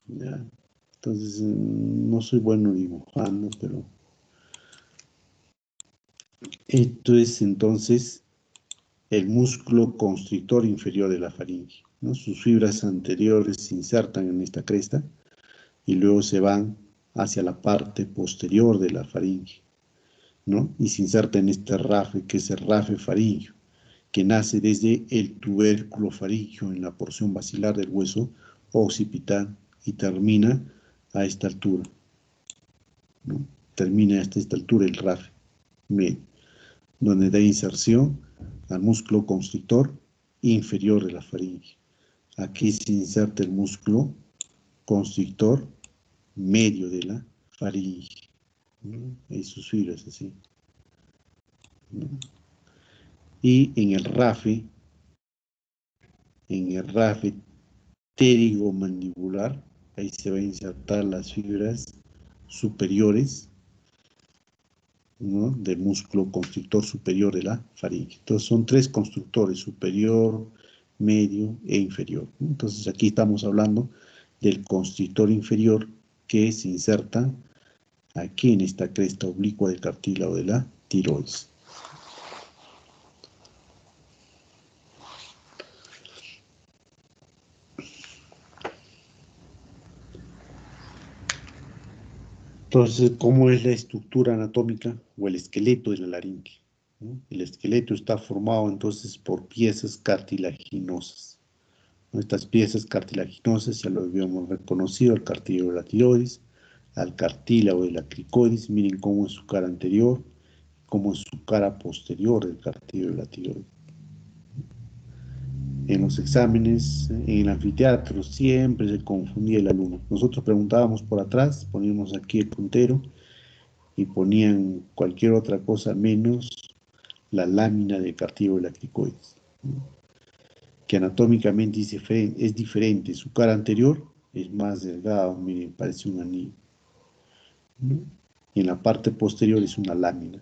¿Ya? Entonces, no soy bueno dibujando, pero... Esto es entonces el músculo constrictor inferior de la faringe, ¿no? Sus fibras anteriores se insertan en esta cresta y luego se van hacia la parte posterior de la faringe, ¿no? Y se inserta en este rafe, que es el rafe faríngeo, que nace desde el tubérculo faríngeo en la porción basilar del hueso occipital y termina a esta altura, ¿no? Termina hasta esta altura el rafe medio, donde da inserción al músculo constrictor inferior de la faringe. Aquí se inserta el músculo constrictor medio de la faringe, ¿no? Y sus fibras así, ¿no? Y en el rafe pterigomandibular, ahí se va a insertar las fibras superiores, ¿no? Del músculo constrictor superior de la faringe. Entonces son tres constructores, superior, medio e inferior. Entonces aquí estamos hablando del constrictor inferior que se inserta aquí en esta cresta oblicua del cartílago de la tiroides. Entonces, ¿cómo es la estructura anatómica o el esqueleto de la laringe? ¿No? El esqueleto está formado entonces por piezas cartilaginosas, ¿no? Estas piezas cartilaginosas ya lo habíamos reconocido, al cartílago de la tiroides, al cartílago de la cricoides. Miren cómo es su cara anterior, cómo es su cara posterior del cartílago de la tiroides. En los exámenes, en el anfiteatro, siempre se confundía el alumno. Nosotros preguntábamos por atrás, poníamos aquí el puntero y ponían cualquier otra cosa menos la lámina del cartílago de la cricoides, ¿no? Que anatómicamente es diferente. Su cara anterior es más delgada, miren, parece un anillo, ¿no? Y en la parte posterior es una lámina.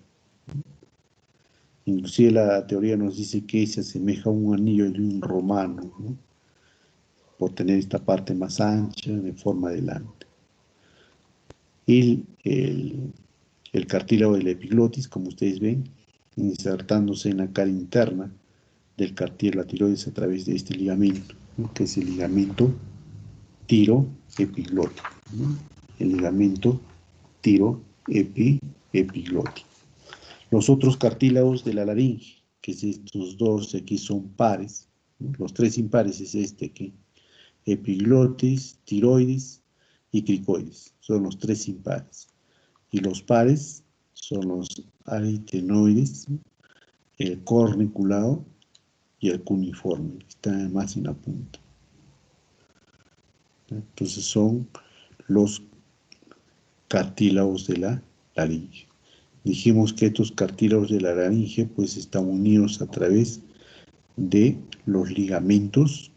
Inclusive la teoría nos dice que se asemeja a un anillo de un romano, ¿no? Por tener esta parte más ancha de forma de lámina. Y el cartílago de la epiglotis, como ustedes ven, insertándose en la cara interna del cartílago de la tiroides a través de este ligamento, ¿no? Que es el ligamento tiroepiglótico, ¿no? El ligamento tiroepiglótico. Los otros cartílagos de la laringe, que es estos dos de aquí, son pares, ¿no? Los tres impares es este aquí, epiglotis, tiroides y cricoides. Son los tres impares. Y los pares son los aritenoides, el corniculado y el cuneiforme, que está más en la punta. Entonces son los cartílagos de la laringe. Dijimos que estos cartílagos de la laringe pues están unidos a través de los ligamentos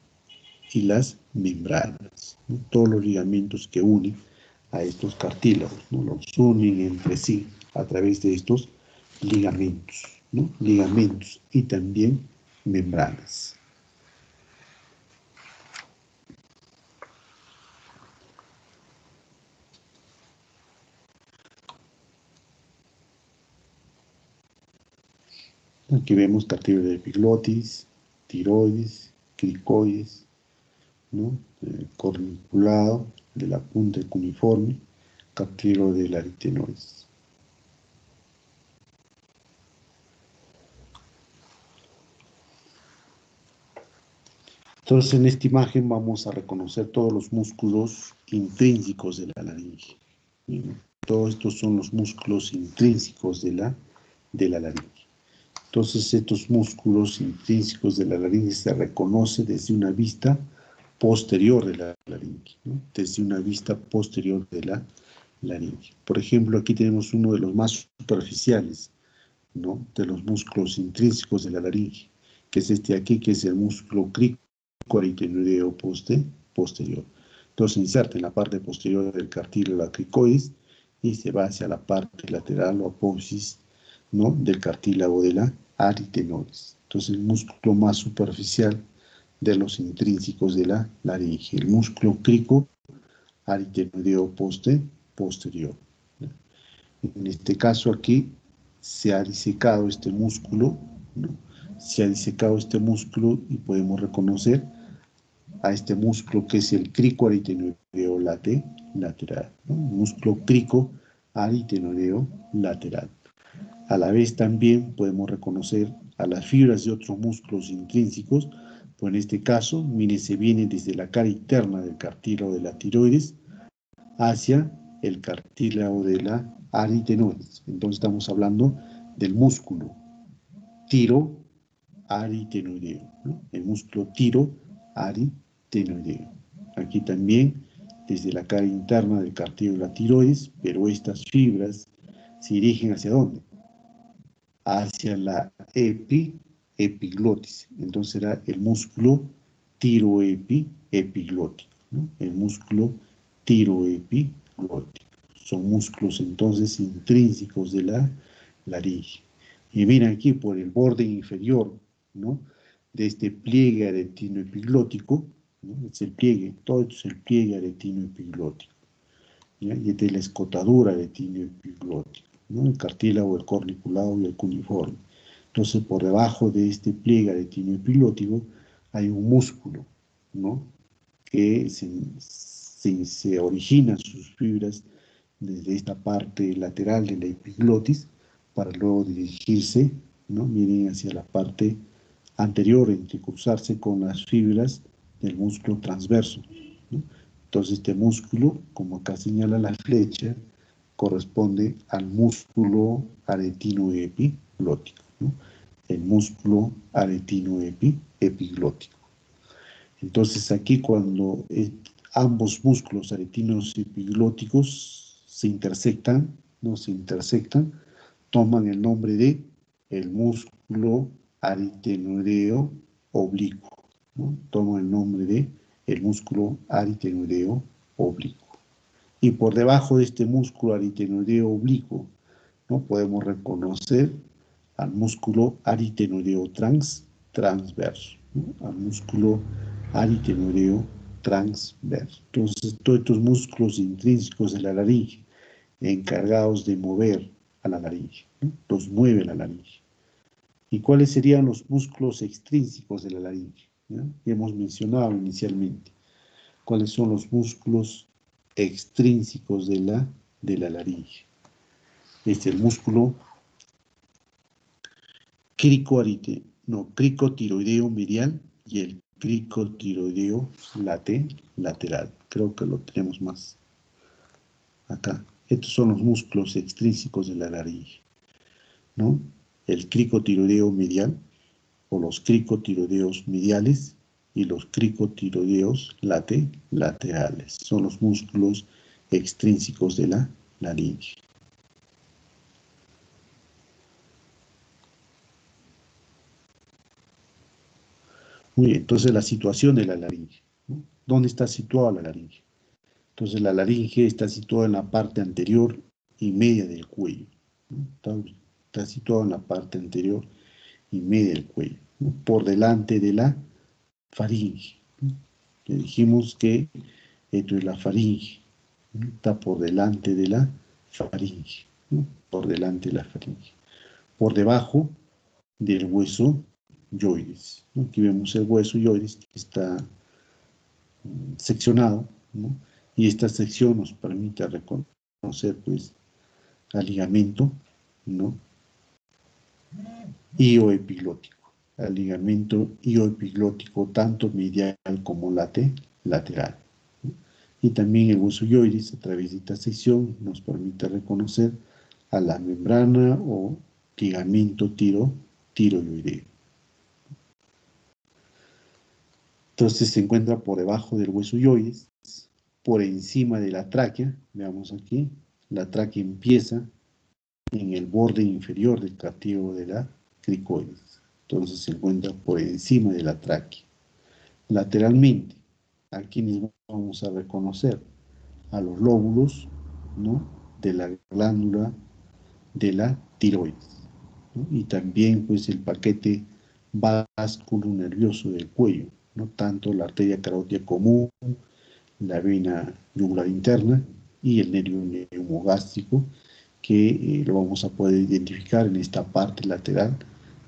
y las membranas, ¿no? Todos los ligamentos que unen a estos cartílagos, ¿no? Los unen entre sí a través de estos ligamentos, ¿no? Ligamentos y también membranas. Aquí vemos cartílago de epiglotis, tiroides, cricoides, ¿no? El corniculado de la punta del cuneiforme, cartílago del aritenoides. Entonces en esta imagen vamos a reconocer todos los músculos intrínsecos de la laringe. ¿Sí? Todos estos son los músculos intrínsecos de la laringe. Entonces estos músculos intrínsecos de la laringe se reconocen desde una vista posterior de la laringe, ¿no? Desde una vista posterior de la laringe. Por ejemplo, aquí tenemos uno de los más superficiales, ¿no? De los músculos intrínsecos de la laringe, que es este aquí, que es el músculo cricoaritenoideo posterior. Entonces se inserta en la parte posterior del cartílago cricoides y se va hacia la parte lateral o apófisis, ¿no? Del cartílago de la aritenoides. Entonces el músculo más superficial de los intrínsecos de la laringe, el músculo cricoaritenoideo posterior. En este caso aquí se ha disecado este músculo, ¿no? Se ha disecado este músculo y podemos reconocer a este músculo que es el cricoaritenoideo lateral, ¿no? Músculo cricoaritenoideo lateral. A la vez también podemos reconocer a las fibras de otros músculos intrínsecos, pues en este caso, mire, se viene desde la cara interna del cartílago de la tiroides hacia el cartílago de la aritenoides. Entonces estamos hablando del músculo tiroaritenoideo, ¿no? El músculo tiroaritenoideo. Aquí también desde la cara interna del cartílago de la tiroides, pero estas fibras se dirigen ¿hacia dónde? Hacia la epiglotis. Entonces será el músculo tiroepiglótico, ¿no? El músculo tiroepiglótico. Son músculos entonces intrínsecos de la laringe. Y miren aquí por el borde inferior, ¿no? De este pliegue aretinoepiglótico, ¿no? Es el pliegue, todo esto es el pliegue aretinoepiglótico, ¿ya? Y esta es la escotadura aretinoepiglótica, ¿no? El cartílago, el corniculado y el cuneiforme. Entonces, por debajo de este pliegue aretinoepiglótico hay un músculo, ¿no? Que se originan sus fibras desde esta parte lateral de la epiglotis para luego dirigirse, ¿no? Miren hacia la parte anterior, entrecruzarse con las fibras del músculo transverso, ¿no? Entonces este músculo, como acá señala la flecha, corresponde al músculo aretinoepiglótico, ¿no? El músculo aretinoepiglótico. Entonces aquí cuando ambos músculos aretinos epiglóticos se intersectan, no se intersectan, toman el nombre de el músculo aritenoideo oblicuo, ¿no? Toman el nombre de el músculo aritenoideo oblicuo. Y por debajo de este músculo aritenoideo oblicuo, ¿no? Podemos reconocer al músculo aritenoideo transverso, ¿no? Al músculo aritenoideo transverso. Entonces, todos estos músculos intrínsecos de la laringe, encargados de mover a la laringe, ¿no? Los mueve la laringe. ¿Y cuáles serían los músculos extrínsecos de la laringe? ¿Ya? Ya hemos mencionado inicialmente. ¿Cuáles son los músculos extrínsecos de la laringe? Este es el músculo cricotiroideo medial y el cricotiroideo lateral. Creo que lo tenemos más acá. Estos son los músculos extrínsecos de la laringe, ¿no? El cricotiroideo medial, o los cricotiroideos mediales, y los cricotiroideos laterales. Son los músculos extrínsecos de la laringe. Muy bien, entonces la situación de la laringe, ¿no? ¿Dónde está situada la laringe? Entonces la laringe está situada en la parte anterior y media del cuello, ¿no? Está situada en la parte anterior y media del cuello, ¿no? Por delante de la faringe, ¿no? Le dijimos que esto es la faringe, ¿no? Está por delante de la faringe, ¿no? Por delante de la faringe. Por debajo del hueso yoides, ¿no? Aquí vemos el hueso yoides que está seccionado, ¿no? Y esta sección nos permite reconocer, pues, al ligamento, ¿no? Ioepiglótico, al ligamento ioepiglótico tanto medial como lateral, ¿no? Y también el hueso yoides, a través de esta sección, nos permite reconocer a la membrana o ligamento tiroideo. Entonces se encuentra por debajo del hueso yoides, por encima de la tráquea. Veamos aquí, la tráquea empieza en el borde inferior del cartílago de la cricoides. Entonces se encuentra por encima de la tráquea. Lateralmente, aquí mismo vamos a reconocer a los lóbulos, ¿no?, de la glándula de la tiroides, ¿no? Y también, pues, el paquete vasculo nervioso del cuello, ¿no? Tanto la arteria carótida común, la vena yugular interna y el nervio neumogástrico, que lo vamos a poder identificar en esta parte lateral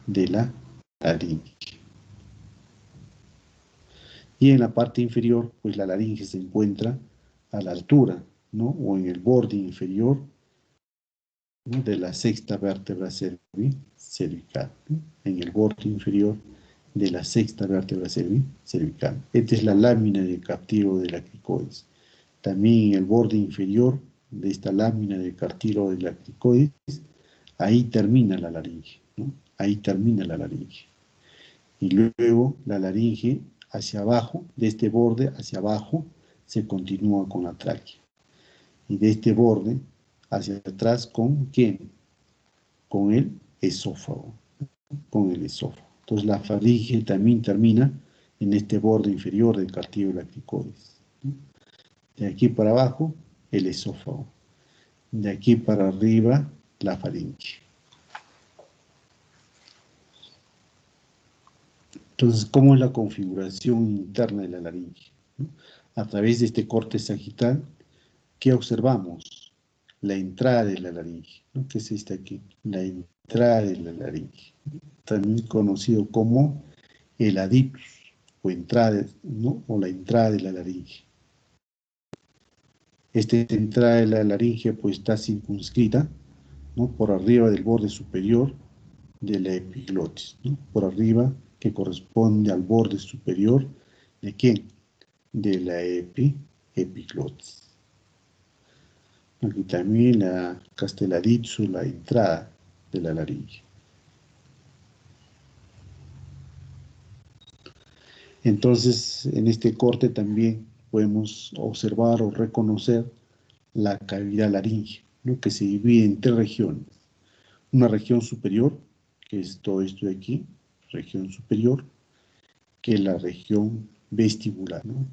de la laringe. Y en la parte inferior, pues la laringe se encuentra a la altura, ¿no?, o en el borde inferior, ¿no?, de la sexta vértebra cervical, ¿no?, en el borde inferior de la sexta vértebra cervical. Esta es la lámina del cartílago de la cricoides. También en el borde inferior de esta lámina del cartílago de la cricoides, ahí termina la laringe, ¿no? Ahí termina la laringe. Y luego la laringe hacia abajo, de este borde hacia abajo, se continúa con la tráquea. Y de este borde hacia atrás, ¿con quién? Con el esófago. Con el esófago. Entonces la faringe también termina en este borde inferior del cartílago de la cricoides, ¿no? De aquí para abajo, el esófago. De aquí para arriba, la faringe. Entonces, ¿cómo es la configuración interna de la laringe, ¿no? A través de este corte sagital, ¿qué observamos? La entrada de la laringe, ¿no? ¿Qué es esta aquí? La entrada de la laringe, también conocido como el adipus, o entrada, ¿no?, o la entrada de la laringe. Esta entrada de la laringe, pues, está circunscrita, ¿no?, por arriba del borde superior de la epiglotis, ¿no?, por arriba, que corresponde al borde superior de ¿quién? De la epiglotis. Aquí también la castelladitsu, la entrada de la laringe. Entonces, en este corte también podemos observar o reconocer la cavidad laringe, ¿no?, que se divide en tres regiones. Una región superior, que es todo esto de aquí, región superior, que es la región vestibular, ¿no?,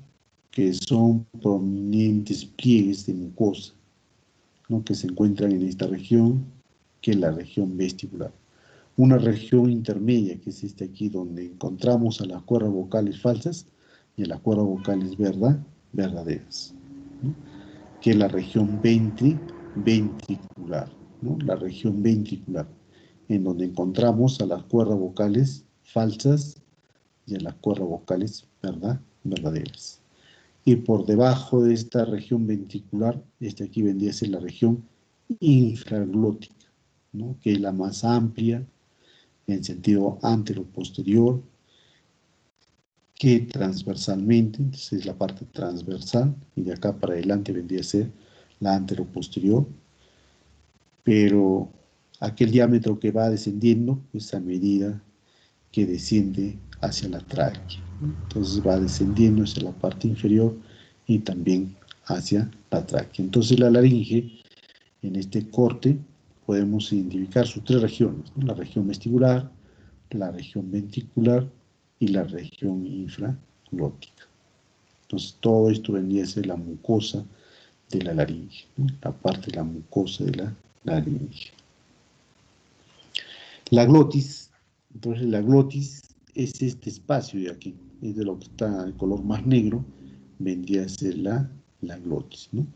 que son prominentes pliegues de mucosa, ¿no?, que se encuentran en esta región, que es la región vestibular. Una región intermedia, que es esta aquí, donde encontramos a las cuerdas vocales falsas y a las cuerdas vocales verdaderas, ¿no?, que es la región ventricular, ¿no?, la región ventricular, en donde encontramos a las cuerdas vocales falsas y a las cuerdas vocales verdaderas. Y por debajo de esta región ventricular, esta aquí vendría a ser la región infraglótica, ¿no?, que es la más amplia en sentido antero-posterior, que transversalmente, entonces es la parte transversal, y de acá para adelante vendría a ser la anteroposterior, pero aquel diámetro que va descendiendo es a medida que desciende hacia la tráquea. Entonces va descendiendo hacia la parte inferior y también hacia la tráquea. Entonces la laringe, en este corte, podemos identificar sus tres regiones, ¿no? La región vestibular, la región ventricular y la región infraglótica. Entonces todo esto vendría a ser la mucosa de la laringe, ¿no? La parte de la mucosa de la laringe. La glotis, entonces la glotis es este espacio de aquí, es de lo que está de color más negro, vendría a ser la glotis, ¿no?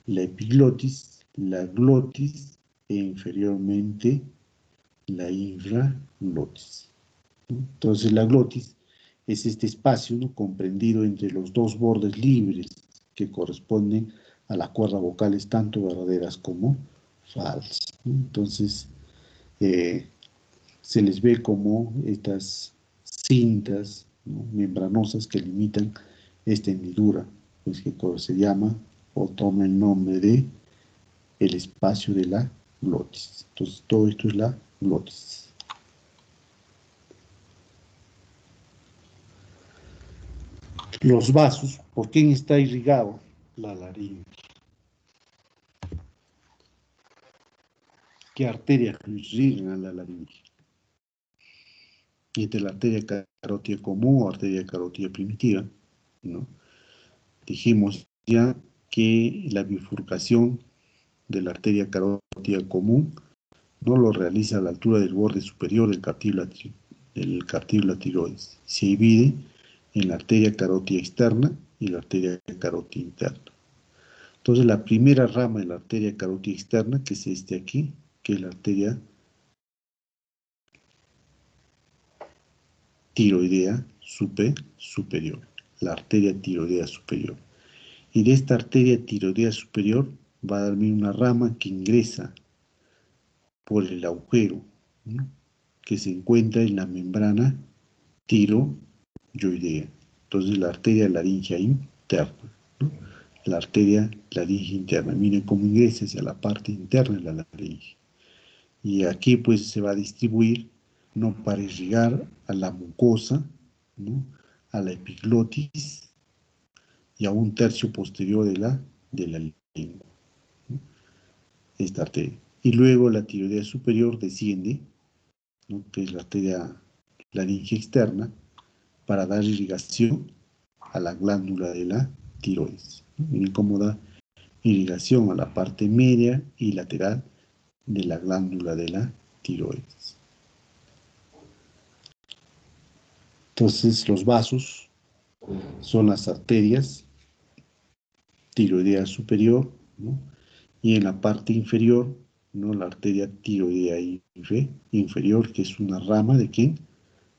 La epiglotis, la glotis e inferiormente la infraglotis, ¿no? Entonces la glotis es este espacio, ¿no?, comprendido entre los dos bordes libres que corresponden a las cuerdas vocales tanto verdaderas como falsas, ¿no? Entonces se les ve como estas cintas, ¿no?, membranosas que limitan esta hendidura, pues que se llama o toma el nombre de el espacio de la glotis. Entonces todo esto es la glotis. Los vasos, ¿por quién está irrigado? La laringe. ¿Qué arterias irrigan a la laringe? Entre la arteria carótida común o arteria carótida primitiva, ¿no? Dijimos ya que la bifurcación de la arteria carótida común no lo realiza a la altura del borde superior del cartílago tiroides. Se divide en la arteria carótida externa y la arteria carótida interna. Entonces la primera rama de la arteria carótida externa, que es este aquí, que es la arteria tiroidea superior, la arteria tiroidea superior. Y de esta arteria tiroidea superior va a darme una rama que ingresa por el agujero, ¿no?, que se encuentra en la membrana tiroidea. Entonces la arteria laringea interna, ¿no?, la arteria laringea interna. Miren cómo ingresa hacia la parte interna de la laringe. Y aquí pues se va a distribuir, ¿no?, para irrigar a la mucosa, ¿no?, a la epiglotis y a un tercio posterior de la lengua, ¿no?, esta arteria. Y luego la tiroidea superior desciende, ¿no?, que es la arteria laringea externa, para dar irrigación a la glándula de la tiroides. Miren cómo da irrigación a la parte media y lateral de la glándula de la tiroides. Entonces los vasos son las arterias tiroidea superior, ¿no?, y en la parte inferior, ¿no?, la arteria tiroidea inferior, que es una rama de ¿quién?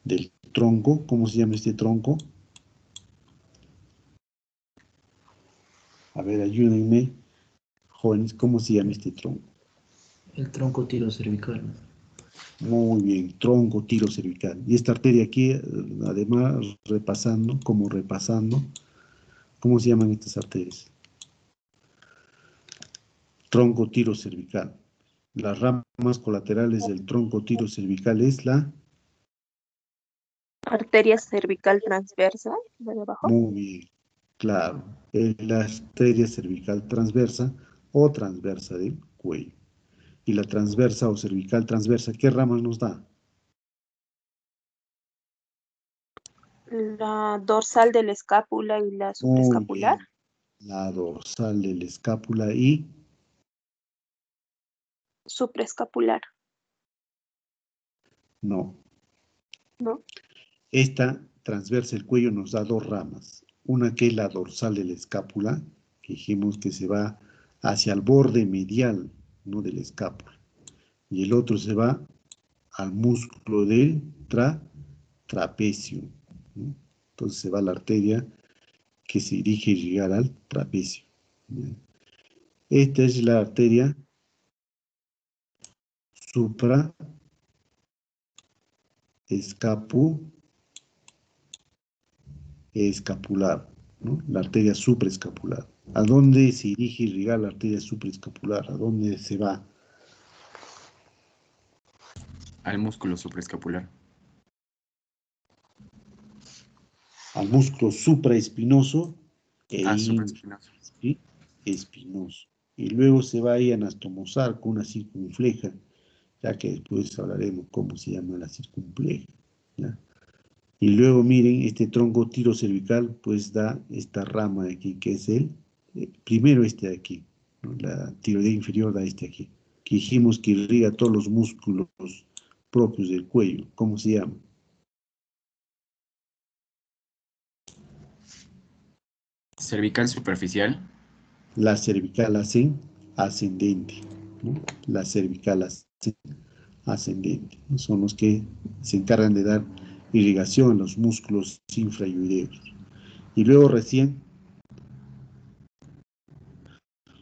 Del tronco. ¿Cómo se llama este tronco? A ver, ayúdenme, jóvenes, ¿cómo se llama este tronco? El tronco tirocervical. Muy bien, tronco tirocervical. Y esta arteria aquí, además, repasando, ¿cómo se llaman estas arterias? Tronco tirocervical. Las ramas colaterales del tronco tirocervical es la... Arteria cervical transversa, de abajo. Muy bien, claro. Es la arteria cervical transversa o transversa del cuello. Y la transversa o cervical transversa, ¿qué ramas nos da? La dorsal de la escápula y la Muy supraescapular. bien. La dorsal de la escápula y... Supraescapular, No. ¿no? Esta transversa del cuello nos da dos ramas. Una que es la dorsal de la escápula, que dijimos que se va hacia el borde medial, ¿no?, de la escápula. Y el otro se va al músculo del trapecio, ¿no? Entonces se va la arteria que se dirige a llegar al trapecio, ¿no? Esta es la arteria supraescapular, escapular, ¿no? La arteria supraescapular. ¿A dónde se dirige irrigar la arteria supraescapular? ¿A dónde se va? Al músculo supraescapular. Al músculo supraespinoso Supraespinoso. ¿sí? Espinoso. Y luego se va ahí a anastomosar con una circunfleja, ya que después hablaremos cómo se llama la circunfleja, ¿ya? Y luego miren, este tronco tirocervical pues da esta rama de aquí, que es primero este de aquí, ¿no? La tiroidea inferior da este aquí, que dijimos que irriga todos los músculos propios del cuello. ¿Cómo se llama? Cervical superficial. La cervical ascendente, ¿no? La cervical ascendente, ¿no? Son los que se encargan de dar irrigación a los músculos infrayureos. Y luego recién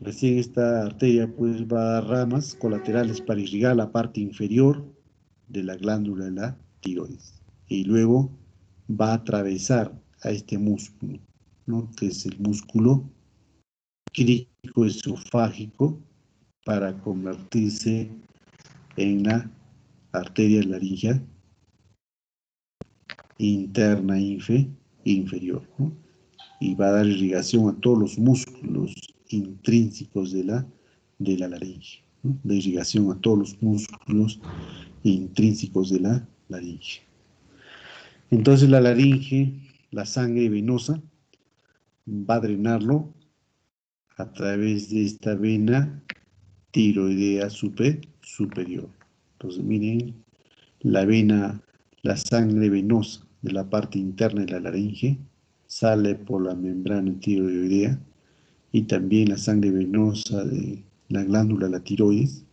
esta arteria pues va a dar ramas colaterales para irrigar la parte inferior de la glándula de la tiroides. Y luego va a atravesar a este músculo, ¿no? Que es el músculo crítico esofágico, para convertirse en la arteria laringea interna inferior, ¿no? Y va a dar irrigación a todos los músculos intrínsecos de la laringe, ¿no? De irrigación a todos los músculos intrínsecos de la laringe. Entonces la laringe, la sangre venosa, va a drenarlo a través de esta vena tiroidea superior. Entonces miren, la sangre venosa de la parte interna de la laringe sale por la membrana tiroidea, y también la sangre venosa de la glándula de la tiroides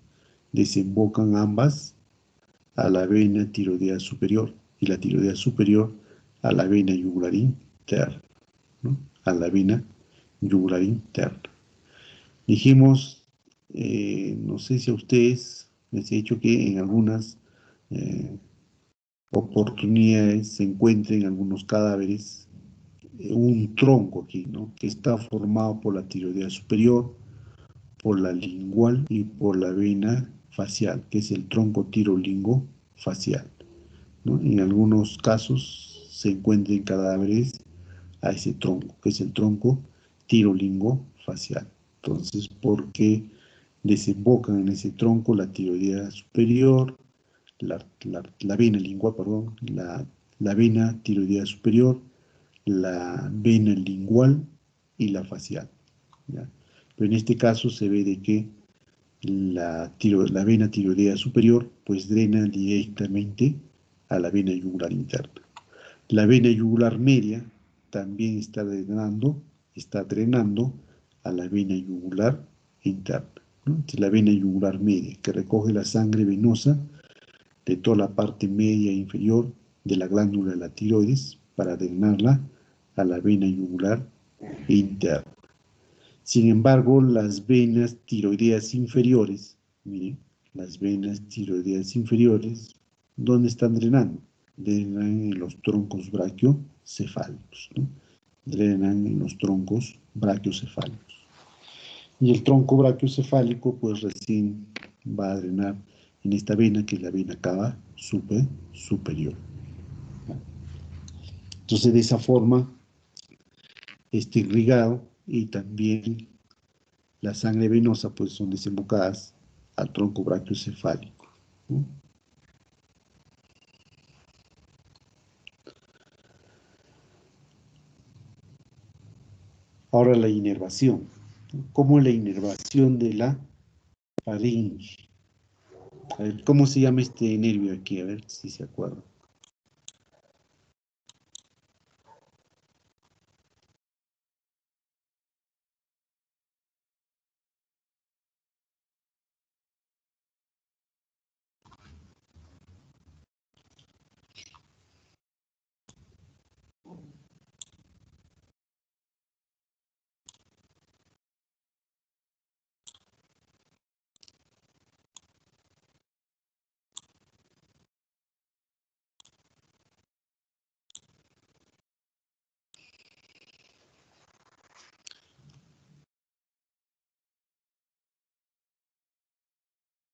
desembocan ambas a la vena tiroidea superior, y la tiroidea superior a la vena yugular interna, ¿no? A la vena yugular interna. Dijimos, no sé si a ustedes les he dicho que en algunas oportunidades se encuentren algunos cadáveres un tronco aquí, ¿no? Que está formado por la tiroidea superior, por la lingual y por la vena facial, que es el tronco tirolingo facial, ¿no? En algunos casos se encuentran cadáveres a ese tronco, que es el tronco tirolingo facial. Entonces, ¿por qué desembocan en ese tronco la tiroidea superior, la vena lingual, perdón, la vena tiroidea superior, la vena lingual y la facial, ¿ya? Pero en este caso se ve de que la vena tiroidea superior pues drena directamente a la vena yugular interna. La vena yugular media también está drenando a la vena yugular interna, ¿no? Entonces, la vena yugular media, que recoge la sangre venosa de toda la parte media e inferior de la glándula de la tiroides para drenarla a la vena yugular interna. Sin embargo, las venas tiroideas inferiores, miren, las venas tiroideas inferiores, ¿dónde están drenando? Drenan en los troncos brachiocefálicos, ¿no? Drenan en los troncos brachiocefálicos. Y el tronco brachiocefálico, pues recién va a drenar en esta vena, que es la vena cava superior. Entonces, de esa forma, este irrigado, y también la sangre venosa, pues son desembocadas al tronco brachiocefálico, ¿no? Ahora la inervación. ¿Cómo es la inervación de la faringe? A ver, ¿cómo se llama este nervio aquí? A ver si se acuerdan.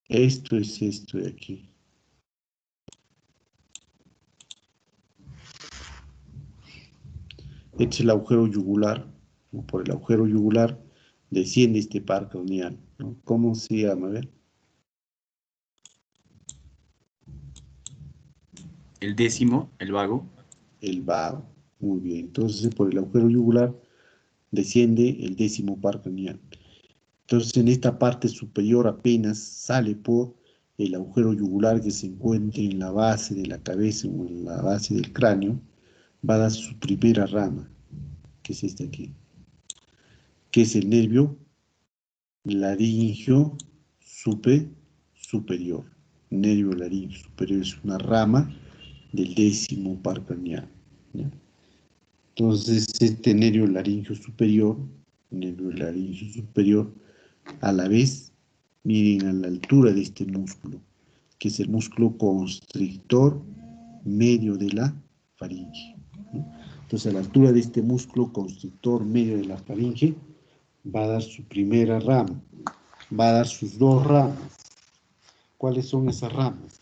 Esto es esto de aquí. Este es el agujero yugular. Por el agujero yugular desciende este par craneal, ¿no? ¿Cómo se llama? A ver. El décimo, el vago. El vago. Muy bien. Entonces, por el agujero yugular desciende el décimo par craneal. Entonces, en esta parte superior apenas sale por el agujero yugular que se encuentra en la base de la cabeza o en la base del cráneo, va a dar su primera rama, que es este aquí, que es el nervio laringio superior. Nervio laringio superior es una rama del décimo par craneal, ¿ya? Entonces, este nervio laringio superior, a la vez, miren a la altura de este músculo, que es el músculo constrictor medio de la faringe, ¿no? Entonces, a la altura de este músculo constrictor medio de la faringe, va a dar su primera rama, va a dar sus dos ramas. ¿Cuáles son esas ramas?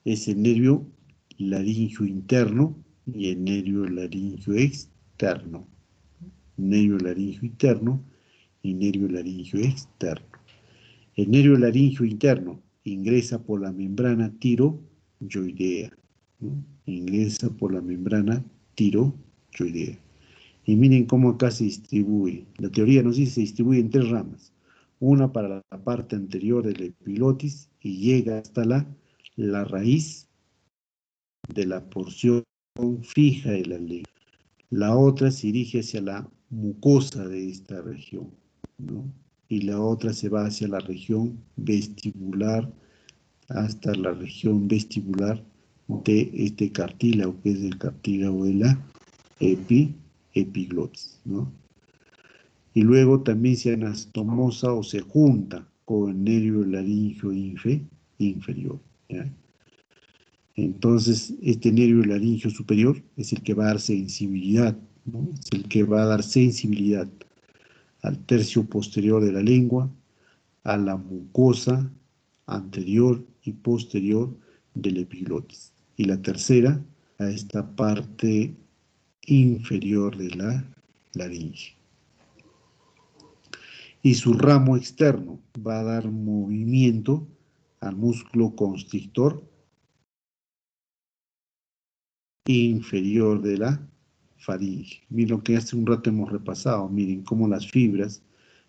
Es el nervio laringio interno y el nervio laringio externo. Nervio laringio interno y nervio laringio externo. El nervio laringio interno ingresa por la membrana tiroyoidea, ¿no? Ingresa por la membrana tiroyoidea. Y miren cómo acá se distribuye. La teoría nos dice que se distribuye en tres ramas. Una para la parte anterior de la epiglotis y llega hasta la raíz de la porción fija de la lengua. La otra se dirige hacia la mucosa de esta región, ¿no? Y la otra se va hacia la región vestibular, hasta la región vestibular de este cartílago, que es el cartílago de la epiglotis, ¿no? Y luego también se anastomosa o se junta con el nervio laringio inferior, ¿ya? Entonces, este nervio laringio superior es el que va a dar sensibilidad, ¿no? Es el que va a dar sensibilidad al tercio posterior de la lengua, a la mucosa anterior y posterior del epiglotis. Y la tercera, a esta parte inferior de la laringe. Y su ramo externo va a dar movimiento al músculo constrictor inferior de la faringe. Miren lo que hace un rato hemos repasado. Miren cómo las fibras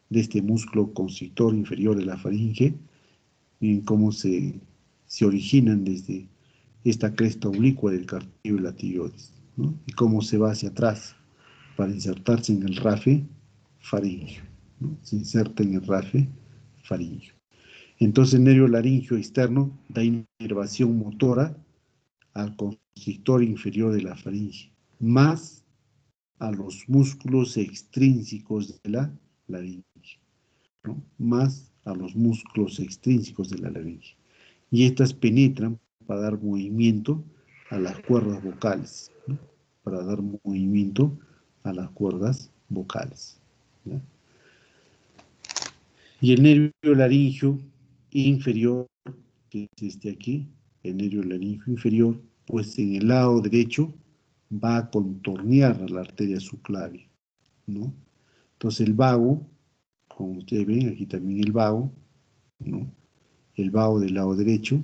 de este músculo constrictor inferior de la faringe, miren cómo se originan desde esta cresta oblicua del cartílago de la tiroides, ¿no? Y cómo se va hacia atrás para insertarse en el rafe faríngeo, ¿no? Se inserta en el rafe faríngeo. Entonces el nervio laringio externo da inervación motora al constrictor inferior de la faringe, más a los músculos extrínsecos de la laringe, ¿no? Más a los músculos extrínsecos de la laringe. Y estas penetran para dar movimiento a las cuerdas vocales, ¿no? Para dar movimiento a las cuerdas vocales, ¿ya? Y el nervio laringio inferior, que es este aquí, el nervio laringio inferior, pues en el lado derecho va a contornear la arteria subclavia, ¿no? Entonces el vago, como ustedes ven, aquí también el vago, ¿no? El vago del lado derecho,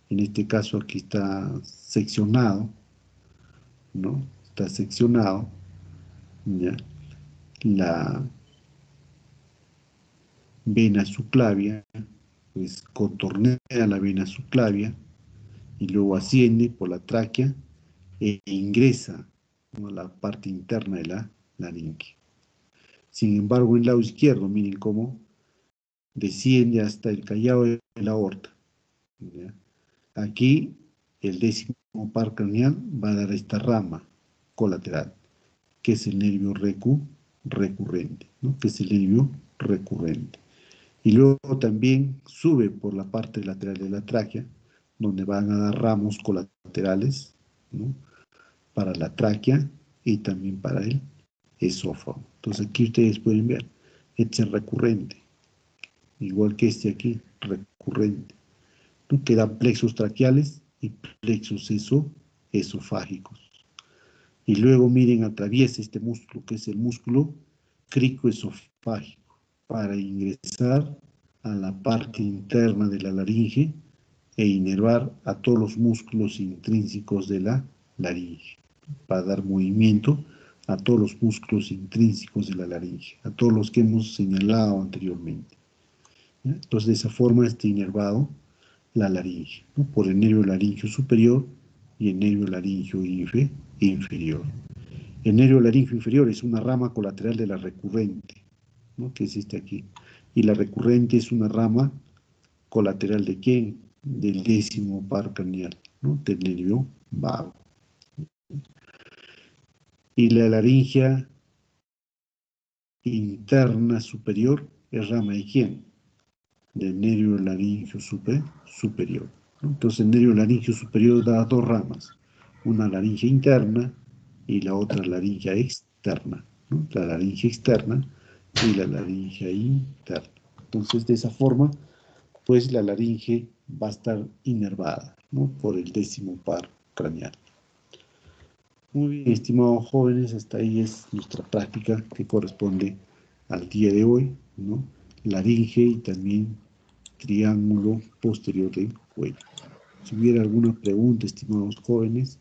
en este caso aquí está seccionado, ¿no? Está seccionado, ¿ya? La vena subclavia, pues contornea la vena subclavia y luego asciende por la tráquea e ingresa, ¿no?, a la parte interna de la laringe. Sin embargo, en el lado izquierdo, miren cómo desciende hasta el callado de la aorta, ¿ya? Aquí el décimo par craneal va a dar esta rama colateral, que es el nervio recurrente, ¿no? Que es el nervio recurrente. Y luego también sube por la parte lateral de la tráquea, donde van a dar ramos colaterales, ¿no?, para la tráquea y también para el esófago. Entonces aquí ustedes pueden ver, este es recurrente, igual que este aquí, recurrente, ¿no? Quedan plexos traqueales y plexos esofágicos. Y luego, miren, atraviesa este músculo, que es el músculo cricoesofágico, para ingresar a la parte interna de la laringe e inervar a todos los músculos intrínsecos de la laringe, para dar movimiento a todos los músculos intrínsecos de la laringe, a todos los que hemos señalado anteriormente. ¿Ya? Entonces, de esa forma está inervado la laringe, ¿no? Por el nervio laringio superior y el nervio laringio inferior. El nervio laringio inferior es una rama colateral de la recurrente, ¿no? Que es este aquí. Y la recurrente es una rama colateral ¿de quién? Del 10º par craneal, ¿no? Del nervio vago. Y la laringia interna superior es rama de quién? Del nervio laringio superior, ¿no? Entonces el nervio laringio superior da dos ramas, una laringe interna y la otra laringe externa, ¿no? La laringe externa y la laringe interna. Entonces, de esa forma, pues la laringe va a estar inervada, ¿no? Por el 10º par craneal. Muy bien, estimados jóvenes, hasta ahí es nuestra práctica que corresponde al día de hoy, ¿no? Laringe y también triángulo posterior del cuello. Si hubiera alguna pregunta, estimados jóvenes,